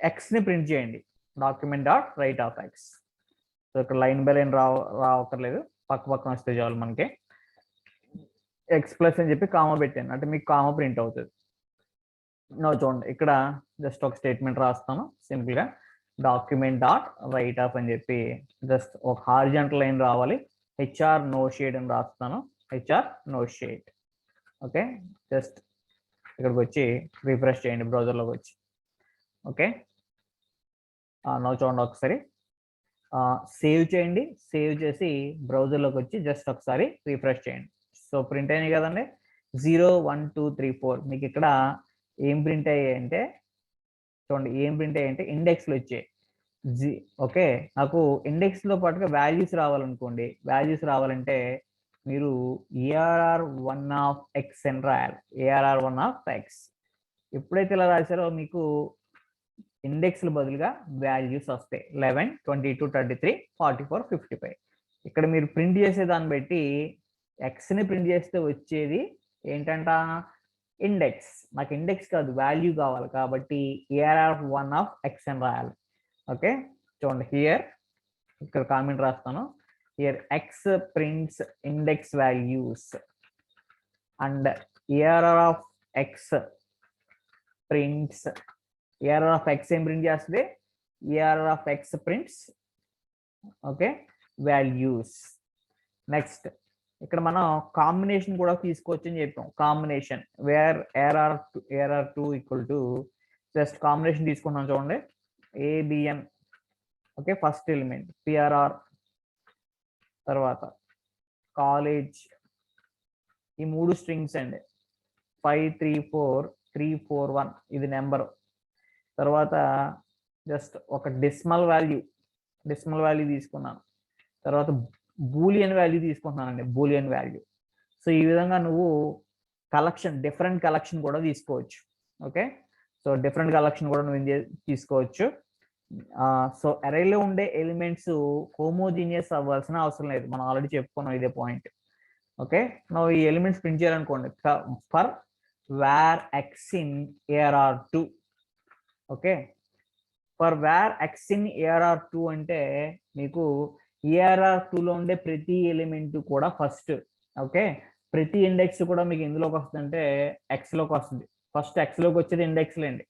ఎక్స్ ని ప్రింట్ చేయండి. Document dot write of X. So ఇక్కడ లైన్ బై లైన్ రావక్కర్లేదు, పక్కన వస్తే చాలు మనకి. ఎక్స్ ప్లస్ అని చెప్పి కామా పెట్టాను అంటే మీకు కామా ప్రింట్ అవుతుంది. చూడండి, ఇక్కడ జస్ట్ ఒక స్టేట్మెంట్ రాస్తాను సింపుల్ గా. డాక్యుమెంట్ డాట్ రైట్ ఆఫ్ అని చెప్పి జస్ట్ ఒక హారిజాంటల్ లైన్ రావాలి. HR నో షేడ్ అని రాస్తాను. HR no shade. Okay, just ఇక్కడికి వచ్చి రిఫ్రెష్ చేయండి బ్రౌజర్లోకి వచ్చి. ఓకే, చూడండి ఒకసారి సేవ్ చేయండి. సేవ్ చేసి బ్రౌజర్లోకి వచ్చి జస్ట్ ఒకసారి రిఫ్రెష్ చేయండి. సో ప్రింట్ అయినాయి కదండి. 0 1 2 3 4 మీకు ఇక్కడ ఏం ప్రింట్ అయ్యాయంటే చూడండి, ఏం ప్రింట్ అయ్యాయంటే ఇండెక్స్లు వచ్చాయి. ఓకే, నాకు ఇండెక్స్లో పాటుగా వాల్యూస్ రావాలనుకోండి, వాల్యూస్ రావాలంటే మీరు ARR1 ఆఫ్ ఎక్స్ అని రాయాలి. ARR1 ఆఫ్ ఎక్స్ ఎప్పుడైతే ఇలా రాశారో మీకు ఇండెక్స్ల బదులుగా వాల్యూస్ వస్తాయి. 11 22 33 44 55. ఇక్కడ మీరు ప్రింట్ చేసే దాన్ని బట్టి ఎక్స్ని ప్రింట్ చేస్తే వచ్చేది ఏంటంట ఇండెక్స్. నాకు ఇండెక్స్ కాదు, వాల్యూ కావాలి కాబట్టి ARR1 ఆఫ్ ఎక్స్ అని రాయాలి. ఓకే, చూడండి హియర్ ఇక్కడ కామెంట్ రాస్తాను. Here X prints index values and ARR of X prints ARR of X ఏం ప్రింట్ చేస్తుంది, ARR of X prints okay values. Next ఇక్కడ మనం కాంబినేషన్ కూడా తీసుకోవచ్చు అని చెప్పాం. Combination var ARR2 equal to just combination తీసుకున్నాం చూడండి, ABN okay first element, PRR తర్వాత కాలేజ్, ఈ 3 స్ట్రింగ్స్ అండి, 5 3 4 3 4 1 ఇది నెంబర్. తర్వాత జస్ట్ ఒక డెసిమల్ వాల్యూ తీసుకున్నాను. తర్వాత బూలియన్ వాల్యూ తీసుకుంటున్నానండి, బూలియన్ వాల్యూ. సో ఈ విధంగా నువ్వు డిఫరెంట్ కలెక్షన్ కూడా తీసుకోవచ్చు. ఓకే, సో డిఫరెంట్ కలెక్షన్ కూడా నువ్వు తీసుకోవచ్చు. సో అరేలో ఉండే ఎలిమెంట్స్ హోమోజీనియస్ అవ్వాల్సిన అవసరం లేదు, మనం ఆల్రెడీ చెప్పుకున్నాం ఇదే పాయింట్. ఓకే, నువ్వు ఈ ఎలిమెంట్స్ ప్రింట్ చేయాలనుకోండి for var X in ARR2. Okay, for var X in ARR2 అంటే మీకు ARR2లో ఉండే ప్రతి ఎలిమెంట్ కూడా ఫస్ట్ ఓకే ప్రతి ఇండెక్స్ కూడా మీకు ఎందులోకి వస్తుంది అంటే ఎక్స్లోకి వస్తుంది. ఫస్ట్ ఎక్స్లోకి వచ్చేది ఇండెక్స్లు అండి.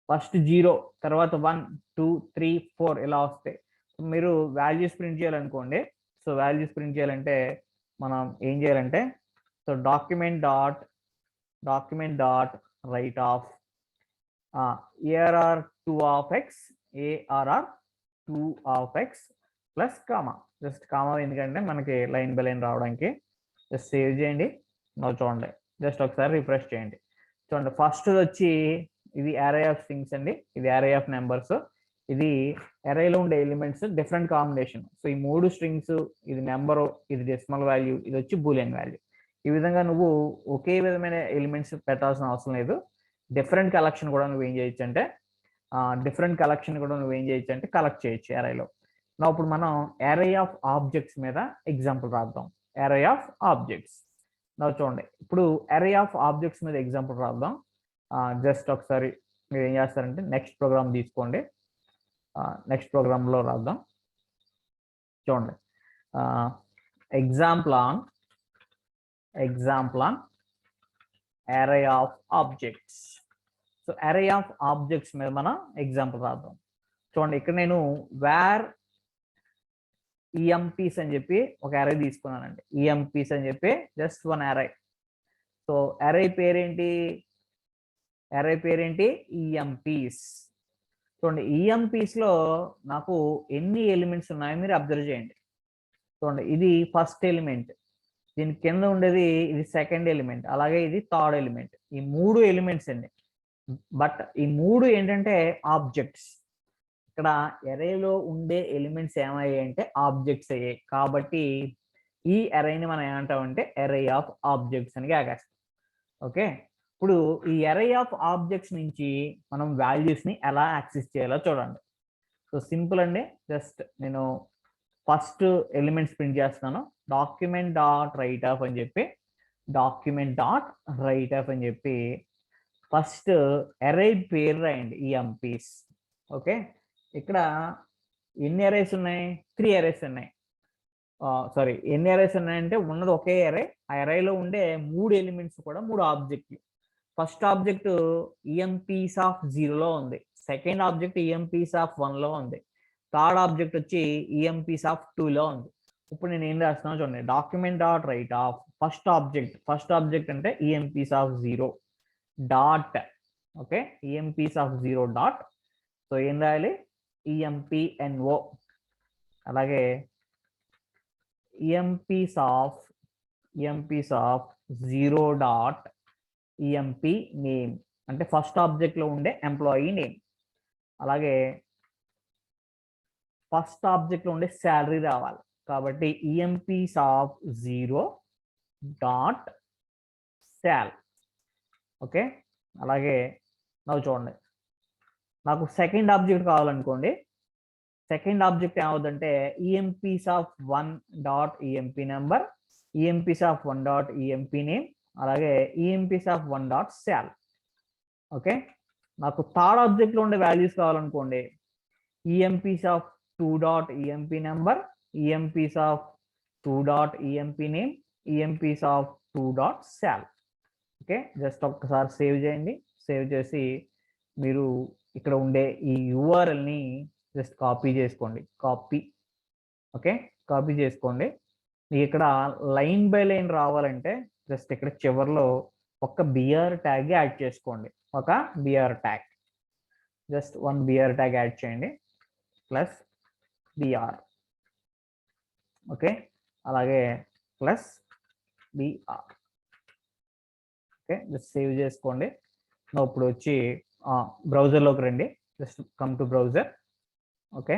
ఫస్ట్ 0, తర్వాత 1 2 3 4 ఇలా వస్తాయి. మీరు వాల్యూస్ ప్రింట్ చేయాలనుకోండి, సో వాల్యూస్ ప్రింట్ చేయాలంటే మనం ఏం చేయాలంటే so document dot write of ARR2 of x ARR2 of x plus comma. Just comma ఎందుకంటే మనకి లైన్ బై లైన్ రావడానికి. జస్ట్ సేవ్ చేయండి. చూడండి, జస్ట్ ఒకసారి రిఫ్రెష్ చేయండి. చూడండి, ఫస్ట్ వచ్చి ఇది అరే ఆఫ్ స్ట్రింగ్స్ అండి, ఇది అరే ఆఫ్ నెంబర్స్, ఇది అరేలో ఉండే ఎలిమెంట్స్ డిఫరెంట్ కాంబినేషన్. సో ఈ 3 స్ట్రింగ్స్, ఇది నెంబరు, ఇది డెసిమల్ వాల్యూ, ఇది వచ్చి బూలియన్ వాల్యూ. ఈ విధంగా నువ్వు ఒకే విధమైన ఎలిమెంట్స్ పెట్టాల్సిన అవసరం లేదు. డిఫరెంట్ కలెక్షన్ కూడా నువ్వు ఏం చేయొచ్చు అంటే కలెక్ట్ చేయొచ్చు అరేలో. నా ఇప్పుడు మనం అరే ఆఫ్ ఆబ్జెక్ట్స్ మీద ఎగ్జాంపుల్ రాద్దాం. అరే ఆఫ్ ఆబ్జెక్ట్స్ నా చూడండి, ఇప్పుడు అరే ఆఫ్ ఆబ్జెక్ట్స్ మీద ఎగ్జాంపుల్ రాద్దాం. జస్ట్ ఒకసారి మీరు ఏం చేస్తారంటే నెక్స్ట్ ప్రోగ్రామ్ తీసుకోండి, నెక్స్ట్ ప్రోగ్రామ్లో రాద్దాం. చూడండి, ఎగ్జాంపుల్ ఆన్ అరే of objects. So array of objects మీద మనం ఎగ్జాంపుల్ రాద్దాం. చూడండి, ఇక్కడ నేను వేర్ EMPs అని చెప్పి ఒక అరే తీసుకున్నానండి. EMPs అని చెప్పి జస్ట్ వన్ అరే. సో అరే పేరేంటి EMPs. చూడండి, EMPs లో నాకు ఎన్ని ఎలిమెంట్స్ ఉన్నాయో మీరు అబ్జర్వ్ చేయండి. చూడండి, ఇది ఫస్ట్ ఎలిమెంట్, దీని కింద ఉండేది ఇది సెకండ్ ఎలిమెంట్, అలాగే ఇది థర్డ్ ఎలిమెంట్. ఈ 3 ఎలిమెంట్స్ అండి. బట్ ఈ 3 ఏంటంటే ఆబ్జెక్ట్స్. ఇక్కడ అరేలో ఉండే ఎలిమెంట్స్ ఏమయ్యాయి అంటే ఆబ్జెక్ట్స్ అయ్యాయి. కాబట్టి ఈ అరేని మనం ఏమంటామంటే అరే ఆఫ్ ఆబ్జెక్ట్స్ అని ఆగేస్తాం. ఓకే, ఇప్పుడు ఈ అరే ఆఫ్ ఆబ్జెక్ట్స్ నుంచి మనం వాల్యూస్ ని ఎలా యాక్సెస్ చేయాలో చూడండి. సో సింపుల్ అండి, జస్ట్ నేను ఫస్ట్ ఎలిమెంట్స్ ప్రింట్ చేస్తాను. డాక్యుమెంట్ డాట్ రైట్ ఆఫ్ అని చెప్పి ఫస్ట్ అరే పేరు రాయండి EMPs. ఓకే, ఇక్కడ ఎన్ని అరేస్ ఉన్నాయి, 3 అరేస్ ఉన్నాయి. సారీ, ఎన్ని అరేస్ ఉన్నాయంటే ఉన్నది ఒకే అరే. ఆ అరేలో ఉండే 3 ఎలిమెంట్స్ కూడా 3 ఆబ్జెక్ట్లు. ఫస్ట్ ఆబ్జెక్ట్ EMPs ఆఫ్ 0లో ఉంది, సెకండ్ ఆబ్జెక్ట్ EMPs ఆఫ్ 1లో ఉంది, థర్డ్ ఆబ్జెక్ట్ వచ్చి EMPs ఆఫ్ 2లో ఉంది. ఇప్పుడు నేను ఏం రాస్తున్నాను చూడండి, document dot write of first object అంటే EMPs of 0 dot okay EMPs of 0 dot. So ఏం రాయాలి, EMPNO. అలాగే EMPs of zero dot emp name అంటే ఫస్ట్ ఆబ్జెక్ట్ లో ఉండే ఎంప్లాయీ నేమ్. అలాగే ఫస్ట్ ఆబ్జెక్ట్ లో ఉండే శాలరీ రావాలి కాబట్టి emps of zero dot sal. Okay, అలాగే నాకు చూడండి, నాకు సెకండ్ ఆబ్జెక్ట్ కావాలనుకోండి. సెకండ్ ఆబ్జెక్ట్ ఏమవుతుందంటే emps of one dot emp number, emps of one dot emp name, అలాగే emps of one dot sal. Okay, నాకు థర్డ్ ఆబ్జెక్ట్ లో ఉండే వాల్యూస్ కావాలనుకోండి. Emps of two dot emp number, emps of two dot emp name, emps of two dot sal. Okay, just ఒక్కసారి save చేయండి. Save చేసి మీరు ఇక్కడ ఉండే ఈ యూఆర్ఎల్ని జస్ట్ కాపీ చేసుకోండి. కాపీ. ఓకే, కాపీ చేసుకోండి. మీకు ఇక్కడ లైన్ బై లైన్ రావాలంటే జస్ట్ ఇక్కడ చివరిలో ఒక బిఆర్ ట్యాగ్ యాడ్ చేసుకోండి. ఒక BR tag, just one BR tag add చేయండి ప్లస్ బిఆర్. ఓకే, అలాగే plus BR. Okay, just save చేసుకోండి. ఇప్పుడు వచ్చి బ్రౌజర్లోకి రండి. Just come to browser. Okay,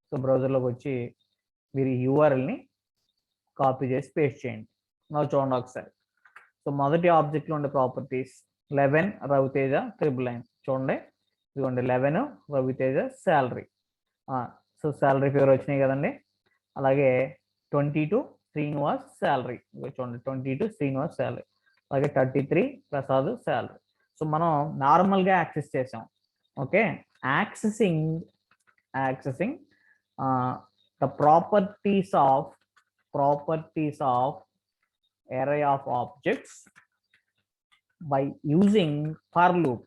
so బ్రౌజర్లోకి వచ్చి మీరు యూఆర్ఎల్ని కాపీ చేసి పేస్ట్ చేయండి. చూడండి ఒకసారి. సో మొదటి ఆబ్జెక్ట్లో ఉండే ప్రాపర్టీస్ 11 రవితేజ ట్రిపుల్ లైన్. చూడండి, ఇదిగోండి 11 Raviteja salary. So salary figure వచ్చినాయి కదండి. అలాగే 22 శ్రీనివాస్ శాలరీ. చూడండి 22 శ్రీనివాస్ శాలరీ. అలాగే 33 ప్రసాద్ శాలరీ. సో మనం నార్మల్గా యాక్సెస్ చేసాం. Okay, accessing the properties of array of objects by using for loop.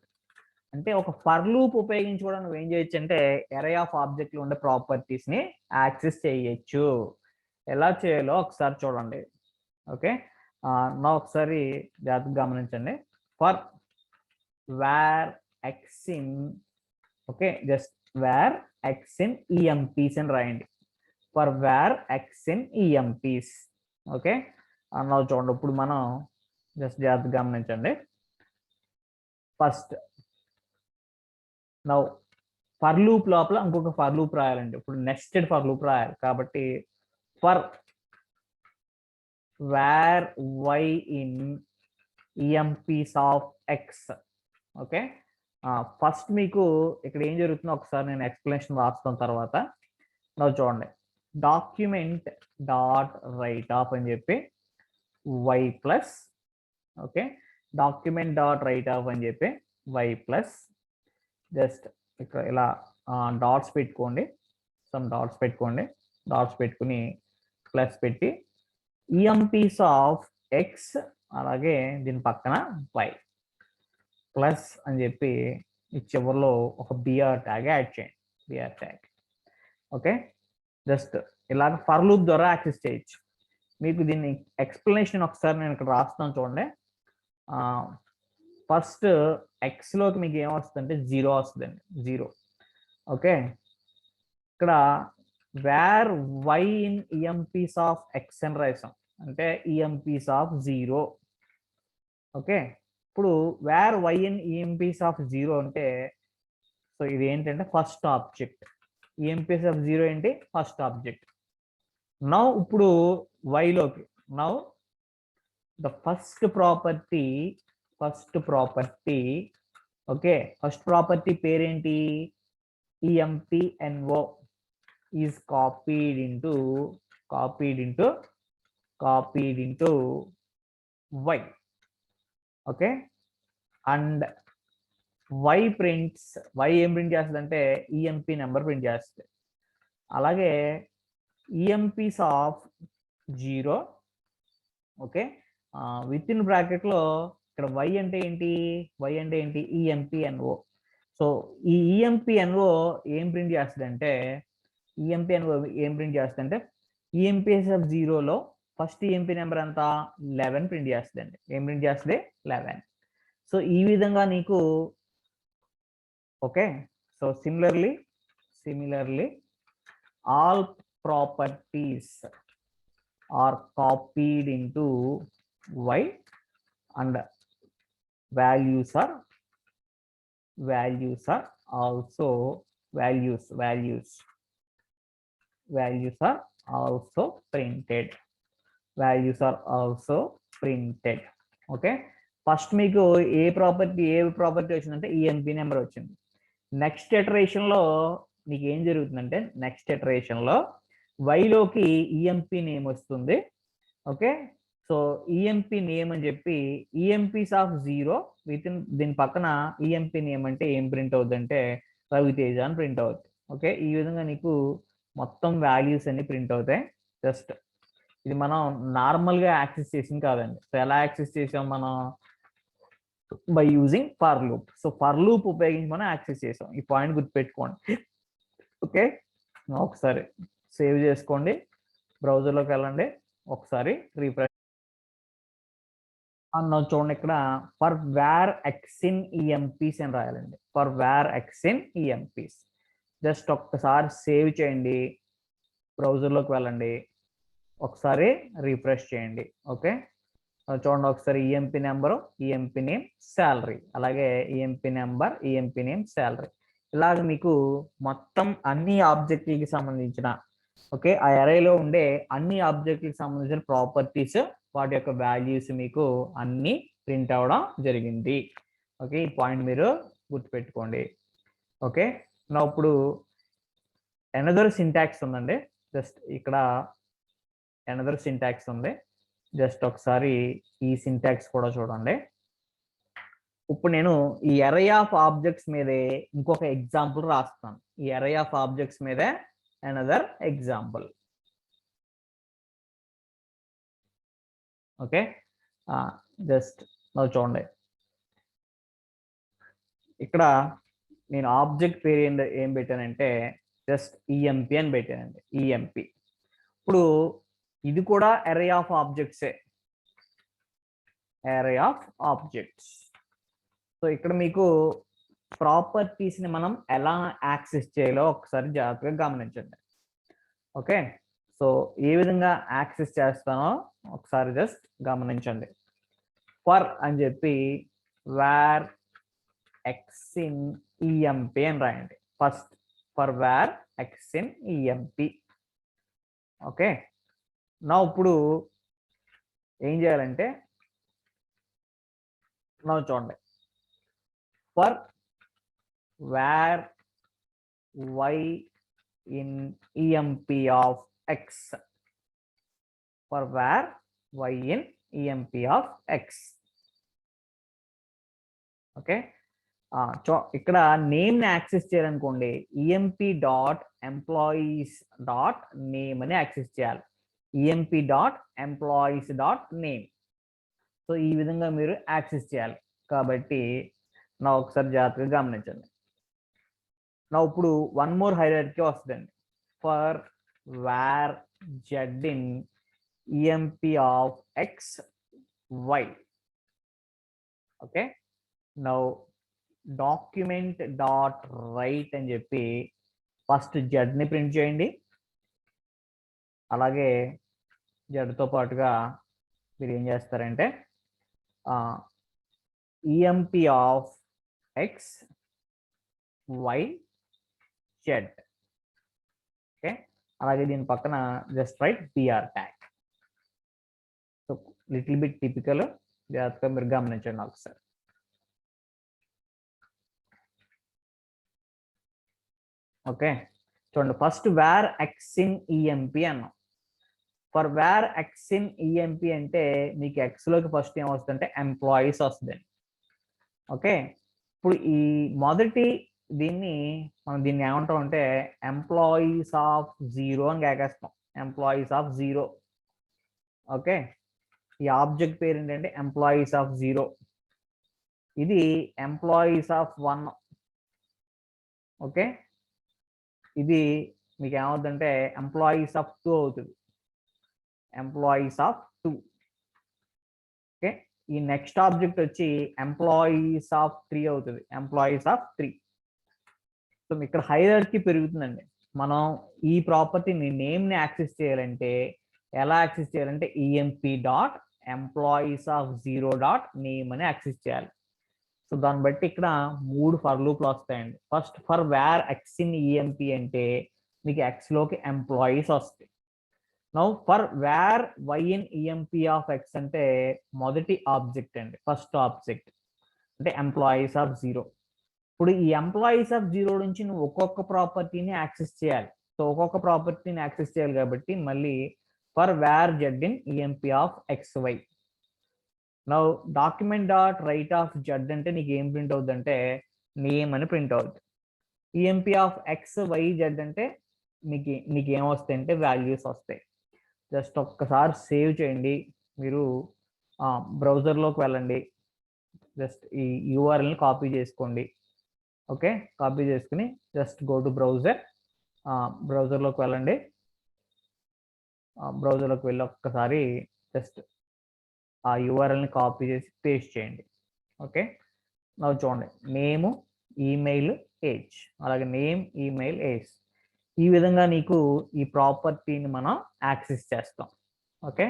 అంటే ఒక ఫర్ లూప్ ఉపయోగించి కూడా నువ్వు ఏం చేయొచ్చు అంటే array of object లో ఉండే ప్రాపర్టీస్ ని యాక్సెస్ చేయొచ్చు. ఎలా చేయాలో ఒకసారి చూడండి. ఓకే, నా ఒకసారి జాగ్రత్తగా గమనించండి. For var X in, okay, just var X in emps అని రాయండి. For var X in emps. Okay, అన్న చూడండి. ఇప్పుడు మనం జస్ట్ జాగ్రత్తగా గమనించండి. ఫస్ట్ నౌ ఫర్ లూప్ లోపల ఇంకొక ఫర్ లూప్ రాయాలండి. ఇప్పుడు నెస్టెడ్ ఫర్ లూప్ రాయాలి కాబట్టి for var why in emps of X. Okay, first మీకు ఇక్కడ ఏం జరుగుతుందో ఒకసారి నేను ఎక్స్ప్లెనేషన్ రాస్తాను తర్వాత. చూడండి, డాక్యుమెంట్ డాట్ రైట్ ఆఫ్ అని చెప్పి why plus, okay, document dot write of అని చెప్పి వై ప్లస్, జస్ట్ ఇక్కడ ఇలా డాట్స్ పెట్టుకోండి. డాట్స్ పెట్టుకుని ప్లస్ పెట్టి ఈఎంపీస్ ఆఫ్ ఎక్స్, అలాగే దీని పక్కన వై ప్లస్ అని చెప్పి ఈ చివరిలో ఒక బిఆర్ ట్యాగ్ యాడ్ చేయండి. BR tag. ఓకే, జస్ట్ ఇలాగ ఫర్ లూప్ ద్వారా యాక్సెస్ చేయొచ్చు. మీకు దీన్ని ఎక్స్ప్లెనేషన్ ఒకసారి నేను ఇక్కడ రాస్తాను చూడండి. ఫస్ట్ ఎక్స్లోకి మీకు ఏమొస్తుందంటే 0 వస్తుందండి. 0. ఓకే, ఇక్కడ var why in emps of x అని రాసాం అంటే ఈఎంపీస్ ఆఫ్ 0. ఓకే, ఇప్పుడు var why in emps of 0 అంటే సో ఇది ఏంటంటే ఫస్ట్ ఆబ్జెక్ట్. ఈఎంపీస్ ఆఫ్ 0 ఏంటి? First object. నౌ ఇప్పుడు వైలోకి now the first property okay, first property పేరేంటి? EMPNO is copied into y. Okay, and y ఏం print చేస్తుంది అంటే ఈఎంపీ నెంబర్ ప్రింట్ చేస్తుంది. అలాగే emps of 0, okay, within bracket లో ఇక్కడ y అంటే ఏంటి? EMPNO. సో ఈ ఈఎంపీఎన్ఓ ఏం ప్రింట్ చేస్తుందంటే ఈఎంపీఎస్ ఆఫ్ 0లో ఫస్ట్ ఈఎంపీ నెంబర్ అంతా 11 ప్రింట్ చేస్తుందండి. ఏం ప్రింట్ చేస్తుంది? 11. సో ఈ విధంగా నీకు okay. So similarly all properties are copied into y and values are also values are also printed. Okay, first మీకు ఏ ప్రాపర్టీ వచ్చిందంటే ఈఎంపీ నెంబర్ వచ్చింది. నెక్స్ట్ ఇటరేషన్ లో మీకు ఏం జరుగుతుందంటే నెక్స్ట్ ఇటరేషన్ లో వైలోకి ఈఎంపీ నేమ్ వస్తుంది. ఓకే, సో ఈఎంపీ నేమ్ అని చెప్పి ఈఎంపీస్ ఆఫ్ 0 విత్ ఇన్ దీని పక్కన ఈఎంపీ నేమ్ అంటే ఏం ప్రింట్ అవుతుంది అంటే రవితేజ అని ప్రింట్ అవుతుంది. ఓకే, ఈ విధంగా నీకు మొత్తం వాల్యూస్ అన్ని ప్రింట్ అవుతాయి. జస్ట్ ఇది మనం నార్మల్ గా యాక్సెస్ చేసింది కాదండి. సో ఎలా యాక్సెస్ చేసాం మనం? By using for loop. So for loop ఉపయోగించి మనం యాక్సెస్ చేసాం. ఈ పాయింట్ గుర్తుపెట్టుకోండి. ఓకే, ఒకసారి సేవ్ చేసుకోండి, బ్రౌజర్లోకి వెళ్ళండి, ఒకసారి రీఫ్రెష్ అన్న చూడండి. ఇక్కడ for var X in emps అని రాయాలండి. For var X in emps. Just ఒక్కసారి సేవ్ చేయండి, బ్రౌజర్లోకి వెళ్ళండి, ఒకసారి రీఫ్రెష్ చేయండి. ఓకే, చూడండి ఒకసారి emp number, emp name, salary, అలాగే emp number, emp name, salary. ఇలాగ మీకు మొత్తం అన్ని ఆబ్జెక్ట్లకి సంబంధించిన ఓకే ఆ అరేలో ఉండే అన్ని ఆబ్జెక్ట్లకి సంబంధించిన ప్రాపర్టీస్, వాటి యొక్క వాల్యూస్ మీకు అన్ని ప్రింట్ అవ్వడం జరిగింది. ఓకే, ఈ పాయింట్ మీరు గుర్తుపెట్టుకోండి. ఓకే, నా ఇప్పుడు ఎనదర్ సింటాక్స్ ఉందండి. జస్ట్ ఇక్కడ ఎనదర్ సింటాక్స్ ఉంది. జస్ట్ ఒకసారి ఈ సింటాక్స్ కూడా చూడండి. ఇప్పుడు నేను ఈ అరే ఆఫ్ ఆబ్జెక్ట్స్ మీదే ఇంకొక ఎగ్జాంపుల్ రాస్తాను. ఈ అరే ఆఫ్ ఆబ్జెక్ట్స్ మీదే అనదర్ ఎగ్జాంపుల్. ఓకే, జస్ట్ చూడండి. ఇక్కడ నేను ఆబ్జెక్ట్ పేరు ఏం పెట్టానంటే జస్ట్ ఈఎంపీ అని పెట్టానండి. ఈఎంపీ. ఇప్పుడు ఇది కూడా అరే ఆఫ్ ఆబ్జెక్ట్సే, అరే ఆఫ్ ఆబ్జెక్ట్స్. సో ఇక్కడ మీకు ప్రాపర్టీస్ ని మనం ఎలా యాక్సెస్ చేయాలో ఒకసారి జాగ్రత్తగా గమనించండి. ఓకే, సో ఏ విధంగా యాక్సెస్ చేస్తానో ఒకసారి జస్ట్ గమనించండి. ఫర్ అని చెప్పి వేర్ ఎక్స్ ఇన్ ఈఎంపీ అని రాయండి. First for var X in EMP. Okay, నా ఇప్పుడు ఏం చేయాలంటే నా చూడండి, for var why in EMP of x. For var why in EMP of X. Okay, ఇక్కడ నేమ్ ని యాక్సెస్ చేయాలనుకోండి, EMP dot employees dot name అని యాక్సెస్ చేయాలి. EMP dot employees dot name. So ఈ విధంగా మీరు యాక్సెస్ చేయాలి. కాబట్టి నా ఒకసారి జాగ్రత్తగా గమనించండి. నా ఇప్పుడు వన్ మోర్ హైరార్కీ వస్తుందండి. For var Z in EMP of X Y. Okay, now document dot write అని చెప్పి ఫస్ట్ జెడ్ ని ప్రింట్ చేయండి. అలాగే జెడ్తో పాటుగా మీరు ఏం చేస్తారంటే EMP of X why z. Okay, అలాగే దీని పక్కన just right BR tag. So little bit typical, జాగ్రత్తగా మీరు గమనించండి ఒకసారి. ఓకే, చూడండి, first var X in EMP అన్నాం. For var X in EMP అంటే మీకు ఎక్స్ లోకి ఫస్ట్ ఏం వస్తుందంటే ఎంప్లాయీస్ వస్తుంది. ఓకే, ఇప్పుడు ఈ మొదటి మనం దీన్ని ఏమంటాం అంటే ఎంప్లాయీస్ ఆఫ్ 0 అని కేకేస్తాం. Employees of 0. ఓకే, ఈ ఆబ్జెక్ట్ పేరు ఏంటంటే ఎంప్లాయీస్ ఆఫ్ 0. ఇది ఎంప్లాయీస్ ఆఫ్ 1. ఓకే, ఇది మీకు ఏమవుతుందంటే ఎంప్లాయీస్ ఆఫ్ 2 అవుతుంది. Employees of 2. ఓకే, ఈ నెక్స్ట్ ఆబ్జెక్ట్ వచ్చి ఎంప్లాయీస్ ఆఫ్ 3 అవుతుంది. Employees of 3. సో ఇక్కడ హైరార్కీ పెరుగుతుందండి. మనం ఈ ప్రాపర్టీని నేమ్ ని యాక్సెస్ చేయాలంటే ఎలా యాక్సెస్ చేయాలంటే EMP dot employees of zero dot name అని యాక్సెస్ చేయాలి. సో దాన్ని బట్టి ఇక్కడ 3 ఫర్ లూప్లు వస్తాయండి. First for var X in EMP అంటే మీకు ఎక్స్ లోకి ఎంప్లాయీస్ వస్తాయి. Now for var why in EMP of X అంటే మొదటి ఆబ్జెక్ట్ అండి, ఫస్ట్ ఆబ్జెక్ట్ అంటే ఎంప్లాయీస్ ఆఫ్ జీరో. ఇప్పుడు ఈ ఎంప్లాయీస్ ఆఫ్ జీరో నుంచి నువ్వు ఒక్కొక్క ప్రాపర్టీని యాక్సెస్ చేయాలి. సో ఒక్కొక్క ప్రాపర్టీని యాక్సెస్ చేయాలి కాబట్టి మళ్ళీ for var Z in EMP of X Y. Now document dot write of Z అంటే నీకు ఏం ప్రింట్ అవుతుంది అంటే నేమ్ అని ప్రింట్ అవుతుంది. EMP of X why Z అంటే నీకు ఏం వస్తాయి అంటే వాల్యూస్ వస్తాయి. జస్ట్ ఒక్కసారి సేవ్ చేయండి. మీరు బ్రౌజర్లోకి వెళ్ళండి, జస్ట్ ఈ యూఆర్ఎల్ని కాపీ చేసుకోండి. ఓకే, కాపీ చేసుకుని జస్ట్ గో టు బ్రౌజర్. బ్రౌజర్లోకి వెళ్ళండి. బ్రౌజర్లోకి వెళ్ళి ఒక్కసారి జస్ట్ ఆ యూఆర్ఎల్ని కాపీ చేసి పేస్ట్ చేయండి. ఓకే, నా చూడండి నేమ్ ఈమెయిల్ ఏజ్, అలాగే నేమ్ ఈమెయిల్ ఏజ్. ఈ విధంగా నీకు ఈ ప్రాపర్టీని మనం యాక్సెస్ చేస్తాం. ఓకే,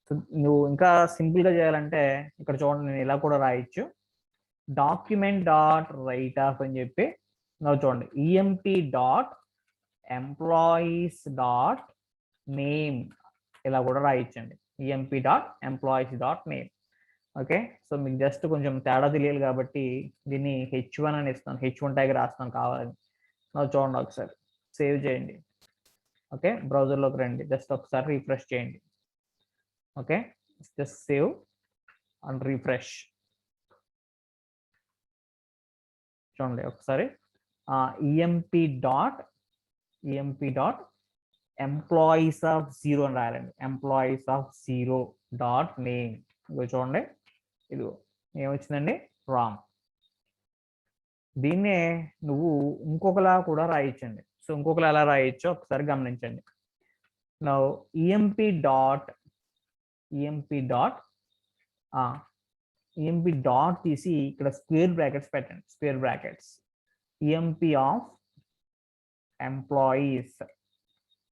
సో నువ్వు ఇంకా సింపుల్గా చేయాలంటే ఇక్కడ చూడండి, నేను ఇలా కూడా రాయొచ్చు. డాక్యుమెంట్ డాట్ రైట్ ఆఫ్ అని చెప్పి నువ్వు చూడండి EMP dot employees dot name ఇలా కూడా రాయించండి. EMP dot employees dot name. Okay, so మీకు జస్ట్ కొంచెం తేడా తెలియాలి కాబట్టి దీన్ని H1 అని ఇస్తాను, H1 ట్యాగ్ రాస్తాను కావాలని. నువ్వు చూడండి, ఒకసారి సేవ్ చేయండి. ఓకే, బ్రౌజర్లోకి రండి, జస్ట్ ఒకసారి రిఫ్రెష్ చేయండి. Okay, just save and refresh. చూడండి ఒకసారి EMP dot employees of zero అని రాయాలండి. Employees of zero dot name. ఇదిగో చూడండి, ఇదిగో ఏమొచ్చిందండి, రామ్. దీన్నే నువ్వు ఇంకొకలా కూడా రాయించండి. సో ఇంకొకలా ఎలా రాయొచ్చో ఒకసారి గమనించండి. నా ఈఎంపి డాట్ తీసి ఇక్కడ స్క్వేర్ బ్రాకెట్స్ పెట్టండి. Square brackets EMP of employees.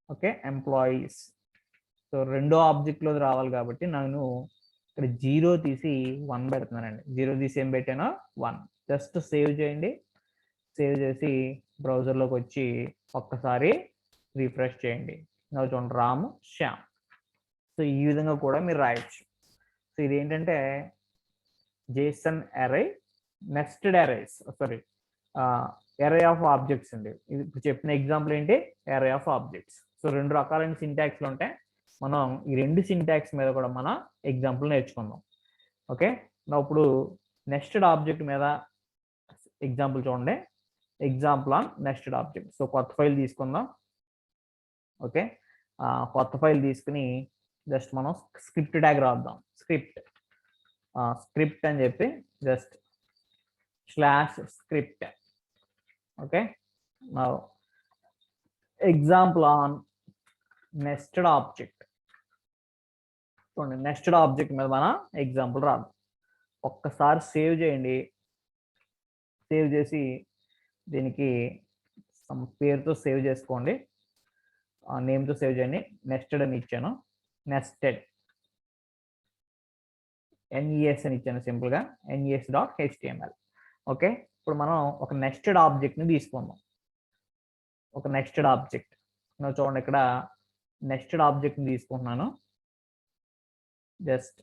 Okay, employees. So రెండో ఆబ్జెక్ట్లో రావాలి కాబట్టి నేను ఇక్కడ 0 తీసి 1 పెడుతున్నానండి. 0 తీసి ఏం పెట్టానో 1. జస్ట్ సేవ్ చేయండి. సేవ్ చేసి బ్రౌజర్లోకి వచ్చి ఒక్కసారి రిఫ్రెష్ చేయండి. నాకు చూడండి రామ్ శ్యామ్. సో ఈ విధంగా కూడా మీరు రాయొచ్చు. సో ఇది ఏంటంటే జేసన్ అరే నెస్టెడ్ అరేస్, సారీ అరే ఆఫ్ ఆబ్జెక్ట్స్ అండి. ఇది ఇప్పుడు చెప్పిన ఎగ్జాంపుల్ ఏంటి, అరే ఆఫ్ ఆబ్జెక్ట్స్. సో 2 రకాలైన సింటాక్స్లు ఉంటాయి. మనం ఈ 2 సింటాక్స్ మీద కూడా మన ఎగ్జాంపుల్ నేర్చుకుందాం. ఓకే, నా ఇప్పుడు నెస్టెడ్ ఆబ్జెక్ట్ మీద ఎగ్జాంపుల్ చూడండి. Example on nested object. So కొత్త ఫైల్ తీసుకుందాం. ఓకే, కొత్త ఫైల్ తీసుకుని జస్ట్ మనం స్క్రిప్ట్ ట్యాగ్ రాద్దాం. స్క్రిప్ట్ అని చెప్పి జస్ట్ /script. ఓకే, నా ఎగ్జాంపుల్ ఆన్ నెస్టెడ్ ఆబ్జెక్ట్. చూడండి నెస్టెడ్ ఆబ్జెక్ట్ మీద మన ఎగ్జాంపుల్ రాద్దాం. ఒక్కసారి సేవ్ చేయండి. సేవ్ చేసి దీనికి సమ్ పేరుతో సేవ్ చేసుకోండి. నేమ్తో సేవ్ చేయండి. నెస్టెడ్ అని ఇచ్చాను. నెస్టెడ్ NES అని ఇచ్చాను సింపుల్గా. NES.html. ఓకే, ఇప్పుడు మనం ఒక నెస్టెడ్ ఆబ్జెక్ట్ని తీసుకుందాం. ఒక నెస్టెడ్ ఆబ్జెక్ట్ చూడండి, ఇక్కడ నెస్టెడ్ ఆబ్జెక్ట్ని తీసుకుంటున్నాను. జస్ట్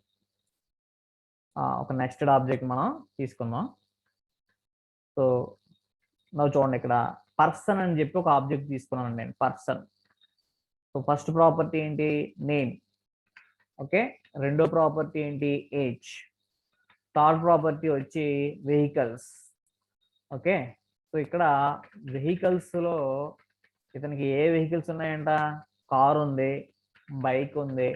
ఒక నెస్టెడ్ ఆబ్జెక్ట్ మనం తీసుకుందాం. సో చూడండి, ఇక్కడ పర్సన్ అని చెప్పి ఒక ఆబ్జెక్ట్ తీసుకున్నాను నేను, పర్సన్. సో ఫస్ట్ ప్రాపర్టీ ఏంటి, నేమ్. ఓకే, రెండో ప్రాపర్టీ ఏంటి, ఏజ్. థర్డ్ ప్రాపర్టీ వచ్చి వెహికల్స్. ఓకే, సో ఇక్కడ వెహికల్స్లో ఇతనికి ఏ వెహికల్స్ ఉన్నాయంట, కార్ ఉంది, బైక్ ఉంది,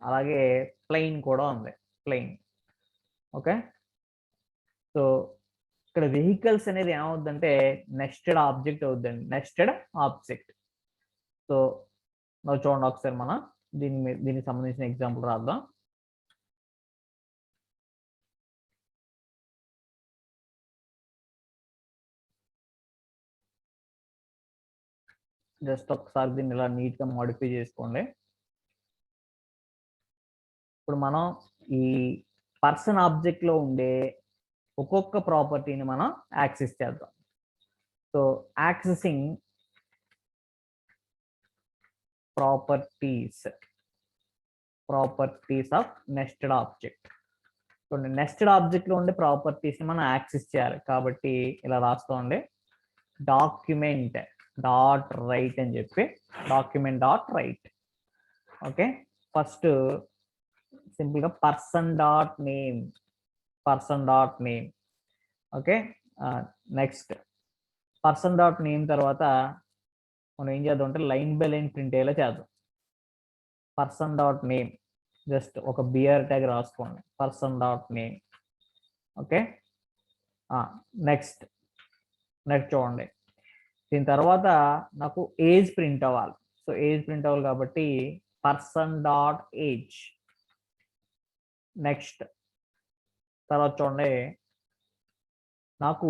అలాగే ప్లెయిన్ కూడా ఉంది, ప్లెయిన్. ఓకే, సో ఇక్కడ వెహికల్స్ అనేది ఏమవుద్దంటే నెస్టెడ్ ఆబ్జెక్ట్ అవుద్దండి, నెస్టెడ్ ఆబ్జెక్ట్. సో చూడండి ఒకసారి మనం దీనికి సంబంధించిన ఎగ్జాంపుల్ రాద్దాం. జస్ట్ ఒకసారి దీన్ని ఇలా నీట్గా మోడిఫై చేసుకోండి. ఇప్పుడు మనం ఈ పర్సన్ ఆబ్జెక్ట్ లో ఉండే ఒక్కొక్క ప్రాపర్టీని మనం యాక్సెస్ చేద్దాం. So accessing properties of nested object. చూడండి, నెస్టెడ్ ఆబ్జెక్ట్ లో ఉండే ప్రాపర్టీస్ ని మనం యాక్సెస్ చేయాలి కాబట్టి ఇలా రాస్తామండి, డాక్యుమెంట్ డాట్ రైట్ అని చెప్పి document dot write. Okay, first simple గా person dot name okay. Next person dot name తర్వాత మనం ఏం చేద్దాం అంటే లైన్ బై లైన్ ప్రింట్ అయ్యేలా చేద్దాం. పర్సన్ డాట్ నేమ్ జస్ట్ ఒక బిఆర్ ట్యాగ్ రాసుకోండి, person dot name. Okay, next చూడండి, దీని తర్వాత నాకు ఏజ్ ప్రింట్ అవ్వాలి. సో ఏజ్ ప్రింట్ అవ్వాలి కాబట్టి పర్సన్ డాట్ ఏజ్. నెక్స్ట్ తర్వాత చూడండి, నాకు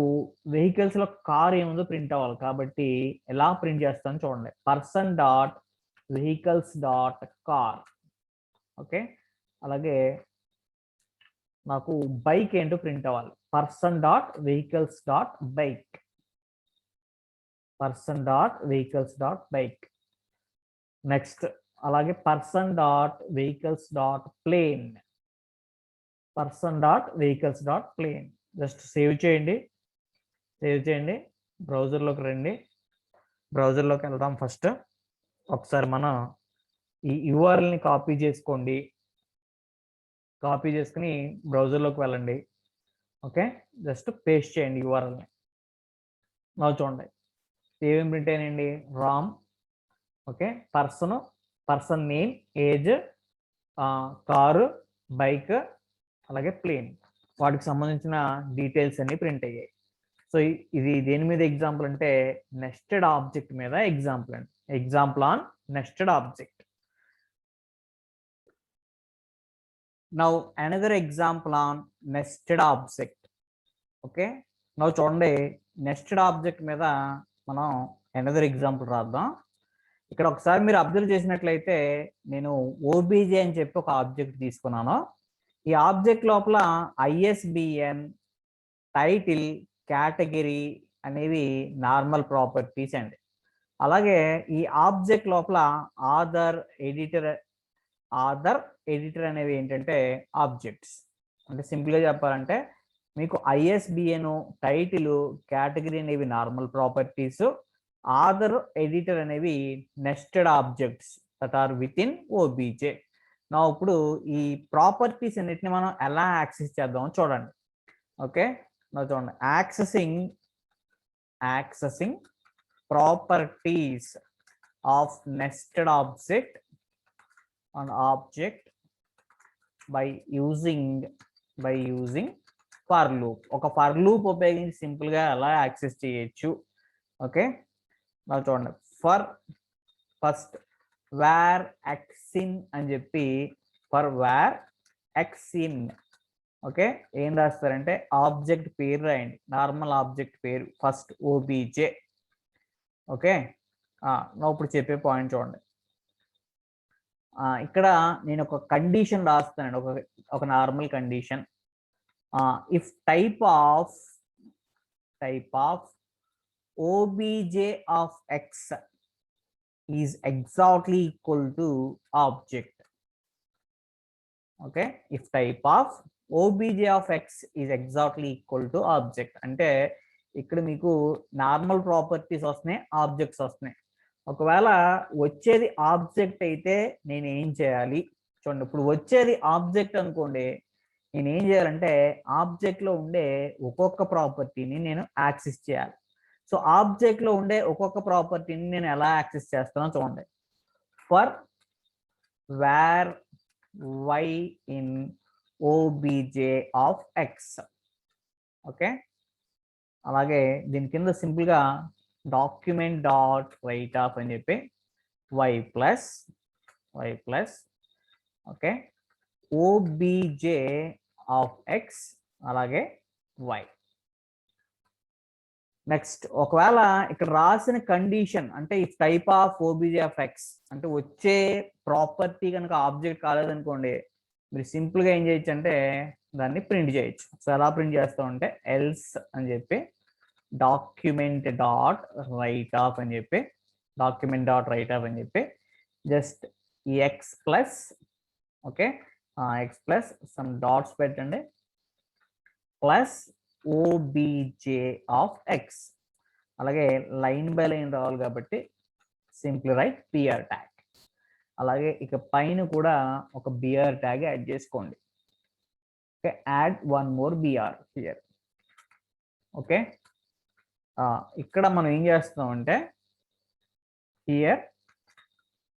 వెహికల్స్ లో కార్ ఏముందో ప్రింట్ అవ్వాలి కాబట్టి ఎలా ప్రింట్ చేస్తాను చూడండి, person dot vehicles dot car. Okay, అలాగే నాకు బైక్ ఏంటో ప్రింట్ అవ్వాలి, person dot vehicles dot bike. Next అలాగే person dot vehicles dot plane. Just save చేయండి, బ్రౌజర్లోకి రండి. బ్రౌజర్లోకి వెళ్దాం. ఫస్ట్ ఒకసారి మనం ఈ యూఆర్ఎల్ని కాపీ చేసుకోండి, కాపీ చేసుకుని బ్రౌజర్లోకి వెళ్ళండి. ఓకే, జస్ట్ పేస్ట్ చేయండి యూఆర్ఎల్ని. నా చూడండి ఏమేమి ప్రింట్ అయినాయండి, Ram, okay, person name, age, car, bike, అలాగే ప్లేన్, వాటికి సంబంధించిన డీటెయిల్స్ అన్ని ప్రింట్ అయ్యాయి. సో ఇది దేని మీద ఎగ్జాంపుల్ అంటే నెస్టెడ్ ఆబ్జెక్ట్ మీద ఎగ్జాంపుల్ అండి, example on nested object. Now another example on nested object. Okay, now చూడండి నెస్టెడ్ ఆబ్జెక్ట్ మీద మనం అనదర్ ఎగ్జాంపుల్ రాద్దాం. ఇక్కడ ఒకసారి మీరు అబ్జర్వ్ చేసినట్లయితే నేను ఓబీజే అని చెప్పి ఒక ఆబ్జెక్ట్ తీసుకున్నాను. ఈ ఆబ్జెక్ట్ లోపల ఐఎస్బిఎన్, టైటిల్, కేటగిరీ అనేవి నార్మల్ ప్రాపర్టీస్ అండి. అలాగే ఈ ఆబ్జెక్ట్ లోపల ఆథర్, ఎడిటర్ అనేవి ఏంటంటే ఆబ్జెక్ట్స్. అంటే సింపుల్గా చెప్పాలంటే మీకు ఐఎస్బిఎన్, టైటిల్, కేటగిరీ అనేవి నార్మల్ ప్రాపర్టీస్, ఆథర్, ఎడిటర్ అనేవి nested objects that are within OBJ. నా ఇప్పుడు ఈ ప్రాపర్టీస్ అన్నిటిని మనం ఎలా యాక్సెస్ చేద్దామో చూడండి. ఓకే, నా చూడండి, accessing properties of nested object by using for loop. ఒక ఫర్ లూప్ ఉపయోగించి సింపుల్ గా ఎలా యాక్సెస్ చేయొచ్చు. ఓకే, నా చూడండి, ఫస్ట్ వేర్ ఎక్సిన్ అని చెప్పి వేర్ ఎక్సిన్. ఓకే, ఏం రాస్తారంటే ఆబ్జెక్ట్ పేరు రాయండి, నార్మల్ ఆబ్జెక్ట్ పేరు, ఫస్ట్ ఓబీజే. ఓకే, ఇప్పుడు చెప్పే పాయింట్ చూడండి, ఇక్కడ నేను ఒక కండిషన్ రాస్తానండి, ఒక normal condition. If type of OBJ of X is exactly equal to object. Okay, if type of obj of x is exactly equal to object అంటే ఇక్కడ మీకు నార్మల్ ప్రాపర్టీస్ వస్తున్నాయి, ఆబ్జెక్ట్స్ వస్తున్నాయి. ఒకవేళ వచ్చేది ఆబ్జెక్ట్ అయితే నేను ఏం చేయాలి చూడండి. ఇప్పుడు వచ్చేది ఆబ్జెక్ట్ అనుకోండి, నేను ఏం చేయాలంటే ఆబ్జెక్ట్ లో ఉండే ఒక్కొక్క ప్రాపర్టీని నేను యాక్సెస్ చేయాలి. సో ఆబ్జెక్ట్ లో ఉండే ఒక్కొక్క ప్రాపర్టీని నేను ఎలా యాక్సెస్ చేస్తానో చూడండి. For var why in OBJ of X. Okay, అలాగే దీని కింద సింపుల్ గా డాక్యుమెంట్ డాట్ రైట్ ఆఫ్ అని చెప్పి why plus okay OBJ of x అలాగే వై. నెక్స్ట్ ఒకవేళ ఇక్కడ రాసిన కండిషన్ అంటే ఈ type of OBJ of X అంటే వచ్చే ప్రాపర్టీ కనుక ఆబ్జెక్ట్ కాలేదనుకోండి, మీరు సింపుల్గా ఏం చేయొచ్చు అంటే దాన్ని ప్రింట్ చేయొచ్చు. సో ఎలా ప్రింట్ చేస్తామంటే ఎల్స్ అని చెప్పి డాక్యుమెంట్ డాట్ రైట్ ఆఫ్ అని చెప్పి just X plus okay X plus some dots పెట్టండి ప్లస్ ఓబీజే ఆఫ్ ఎక్స్. అలాగే లైన్ బై లైన్ రావాలి కాబట్టి సింప్లీ రైట్ బిఆర్ ట్యాగ్. అలాగే ఇక పైన కూడా ఒక బిఆర్ ట్యాగ్ యాడ్ చేసుకోండి. Okay, add one more BR here. Okay, ఇక్కడ మనం ఏం చేస్తున్నాం అంటే here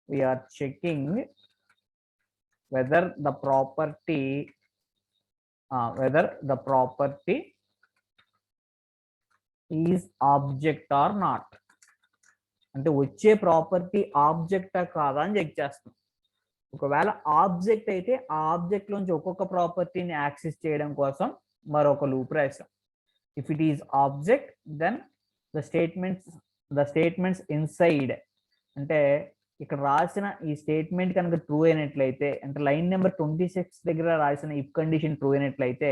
we are checking whether the property is object or not. అంటే వచ్చే ప్రాపర్టీ ఆబ్జెక్టా కాదా అని చెక్ చేస్తాం. ఒకవేళ ఆబ్జెక్ట్ అయితే ఆ ఆబ్జెక్ట్ నుంచి ఒక్కొక్క ప్రాపర్టీని యాక్సెస్ చేయడం కోసం మరొక లూప్ రాసాం. If it is object then the statements inside, అంటే ఇక్కడ రాసిన ఈ స్టేట్మెంట్ కనుక ట్రూ అయినట్లయితే, అంటే లైన్ నెంబర్ 26 దగ్గర రాసిన ఇఫ్ కండిషన్ ట్రూ అయినట్లయితే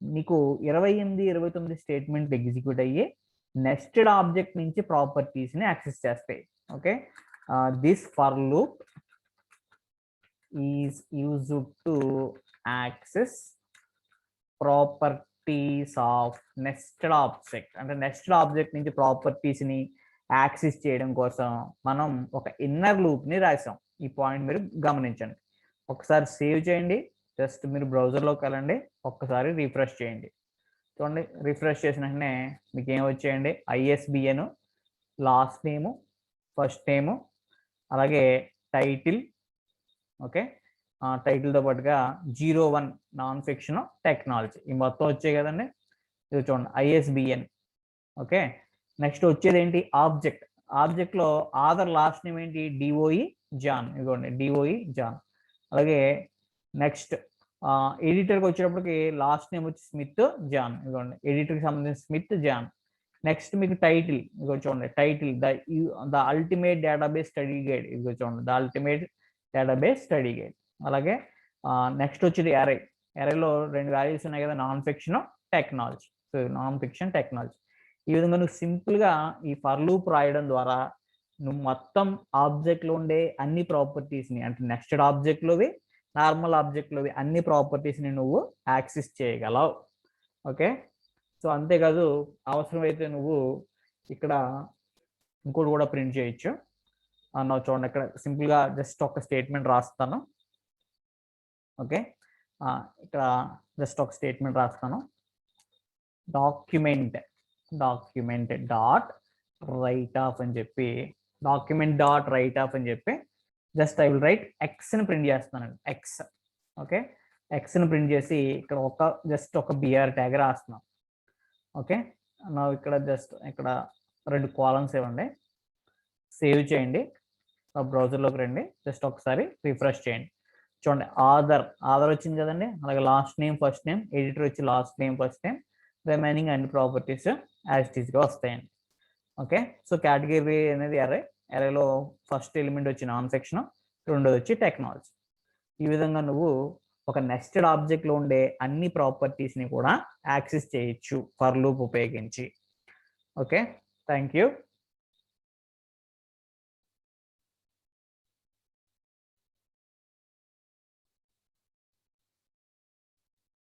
నీకు 28, 29 స్టేట్మెంట్లు ఎగ్జిక్యూట్ అయ్యి నెస్టెడ్ ఆబ్జెక్ట్ నుంచి ప్రాపర్టీస్ ని యాక్సెస్ చేస్తాయి. Okay, this for loop is used to access properties of nested object. అంటే నెస్టెడ్ ఆబ్జెక్ట్ నుంచి ప్రాపర్టీస్ ని యాక్సెస్ చేయడం కోసం మనం ఒక ఇన్నర్ లూప్ ని రాసాం. ఈ పాయింట్ మీరు గమనించండి. ఒకసారి సేవ్ చేయండి, జస్ట్ మీరు బ్రౌజర్లోకి వెళ్ళండి, ఒక్కసారి రిఫ్రెష్ చేయండి. చూడండి, రిఫ్రెష్ చేసిన వెంటనే మీకు ఏం వచ్చేయండి, ISBN, లాస్ట్ నేము, ఫస్ట్ నేము, అలాగే టైటిల్. ఓకే, టైటిల్తో పాటుగా 01 నాన్ ఫిక్షన్ టెక్నాలజీ, ఈ మొత్తం వచ్చాయి కదండి. ఇది చూడండి ISBN. ఓకే, నెక్స్ట్ వచ్చేది ఏంటి, ఆబ్జెక్ట్ లో ఆధార్ లాస్ట్ నేమ్ ఏంటి, DOE జాన్. ఇదిగోండి DOE జాన్. అలాగే నెక్స్ట్ ఎడిటర్కి వచ్చేటప్పటికి లాస్ట్ నేమ్ వచ్చి స్మిత్ జాన్. ఇదిగోండి ఎడిటర్కి సంబంధించి స్మిత్ జాన్. నెక్స్ట్ మీకు టైటిల్, ఇదిగో చూడండి title the ultimate database study guide. ఇదిగో చూడండి the ultimate database study guide. అలాగే నెక్స్ట్ వచ్చేది ఎరేలో 2 వాల్యూస్ ఉన్నాయి కదా, non fiction technology. So non fiction technology. ఈ విధంగా నువ్వు సింపుల్గా ఈ ఫర్ లూప్ రాయడం ద్వారా నువ్వు మొత్తం ఆబ్జెక్ట్లో ఉండే అన్ని ప్రాపర్టీస్ని, అంటే నెక్స్టెడ్ ఆబ్జెక్ట్లోవి, నార్మల్ ఆబ్జెక్ట్లోవి అన్ని ప్రాపర్టీస్ని నువ్వు యాక్సెస్ చేయగలవు. ఓకే, సో అంతేకాదు అవసరమైతే నువ్వు ఇక్కడ ఇంకోటి కూడా ప్రింట్ చేయొచ్చు. నా చూడండి ఇక్కడ సింపుల్గా జస్ట్ ఒక స్టేట్మెంట్ రాస్తాను. ఓకే, ఇక్కడ జస్ట్ ఒక స్టేట్మెంట్ రాస్తాను. డాక్యుమెంట్ డాట్ రైట్ ఆఫ్ అని చెప్పి జస్ట్ ఐ విల్ రైట్ ఎక్స్ని ప్రింట్ చేస్తున్నాను. ఎక్స్. ఓకే, ఎక్స్ని ప్రింట్ చేసి ఇక్కడ జస్ట్ ఒక బిఆర్ ట్యాగ్ రాస్తున్నాను. ఓకే, నా ఇక్కడ జస్ట్ ఇక్కడ 2 కాలమ్స్ ఇవ్వండి, సేవ్ చేయండి, బ్రౌజర్లోకి రండి, జస్ట్ ఒకసారి రిఫ్రెష్ చేయండి. చూడండి ఆధార్ వచ్చింది కదండి. అలాగే last name, first name, editor వచ్చి last name, first name, remaining అన్ని ప్రాపర్టీస్ యాజ్ ఇట్ ఈస్గా వస్తాయండి. ఓకే, సో కేటగిరీ అనేది ఎరేలో ఫస్ట్ ఎలిమెంట్ వచ్చి నాన్ ఫిక్షన్, రెండోది వచ్చి టెక్నాలజీ. ఈ విధంగా నువ్వు ఒక నెస్టెడ్ ఆబ్జెక్ట్లో ఉండే అన్ని ప్రాపర్టీస్ని కూడా యాక్సెస్ చేయొచ్చు ఫర్ లూప్ ఉపయోగించి. Okay, thank you.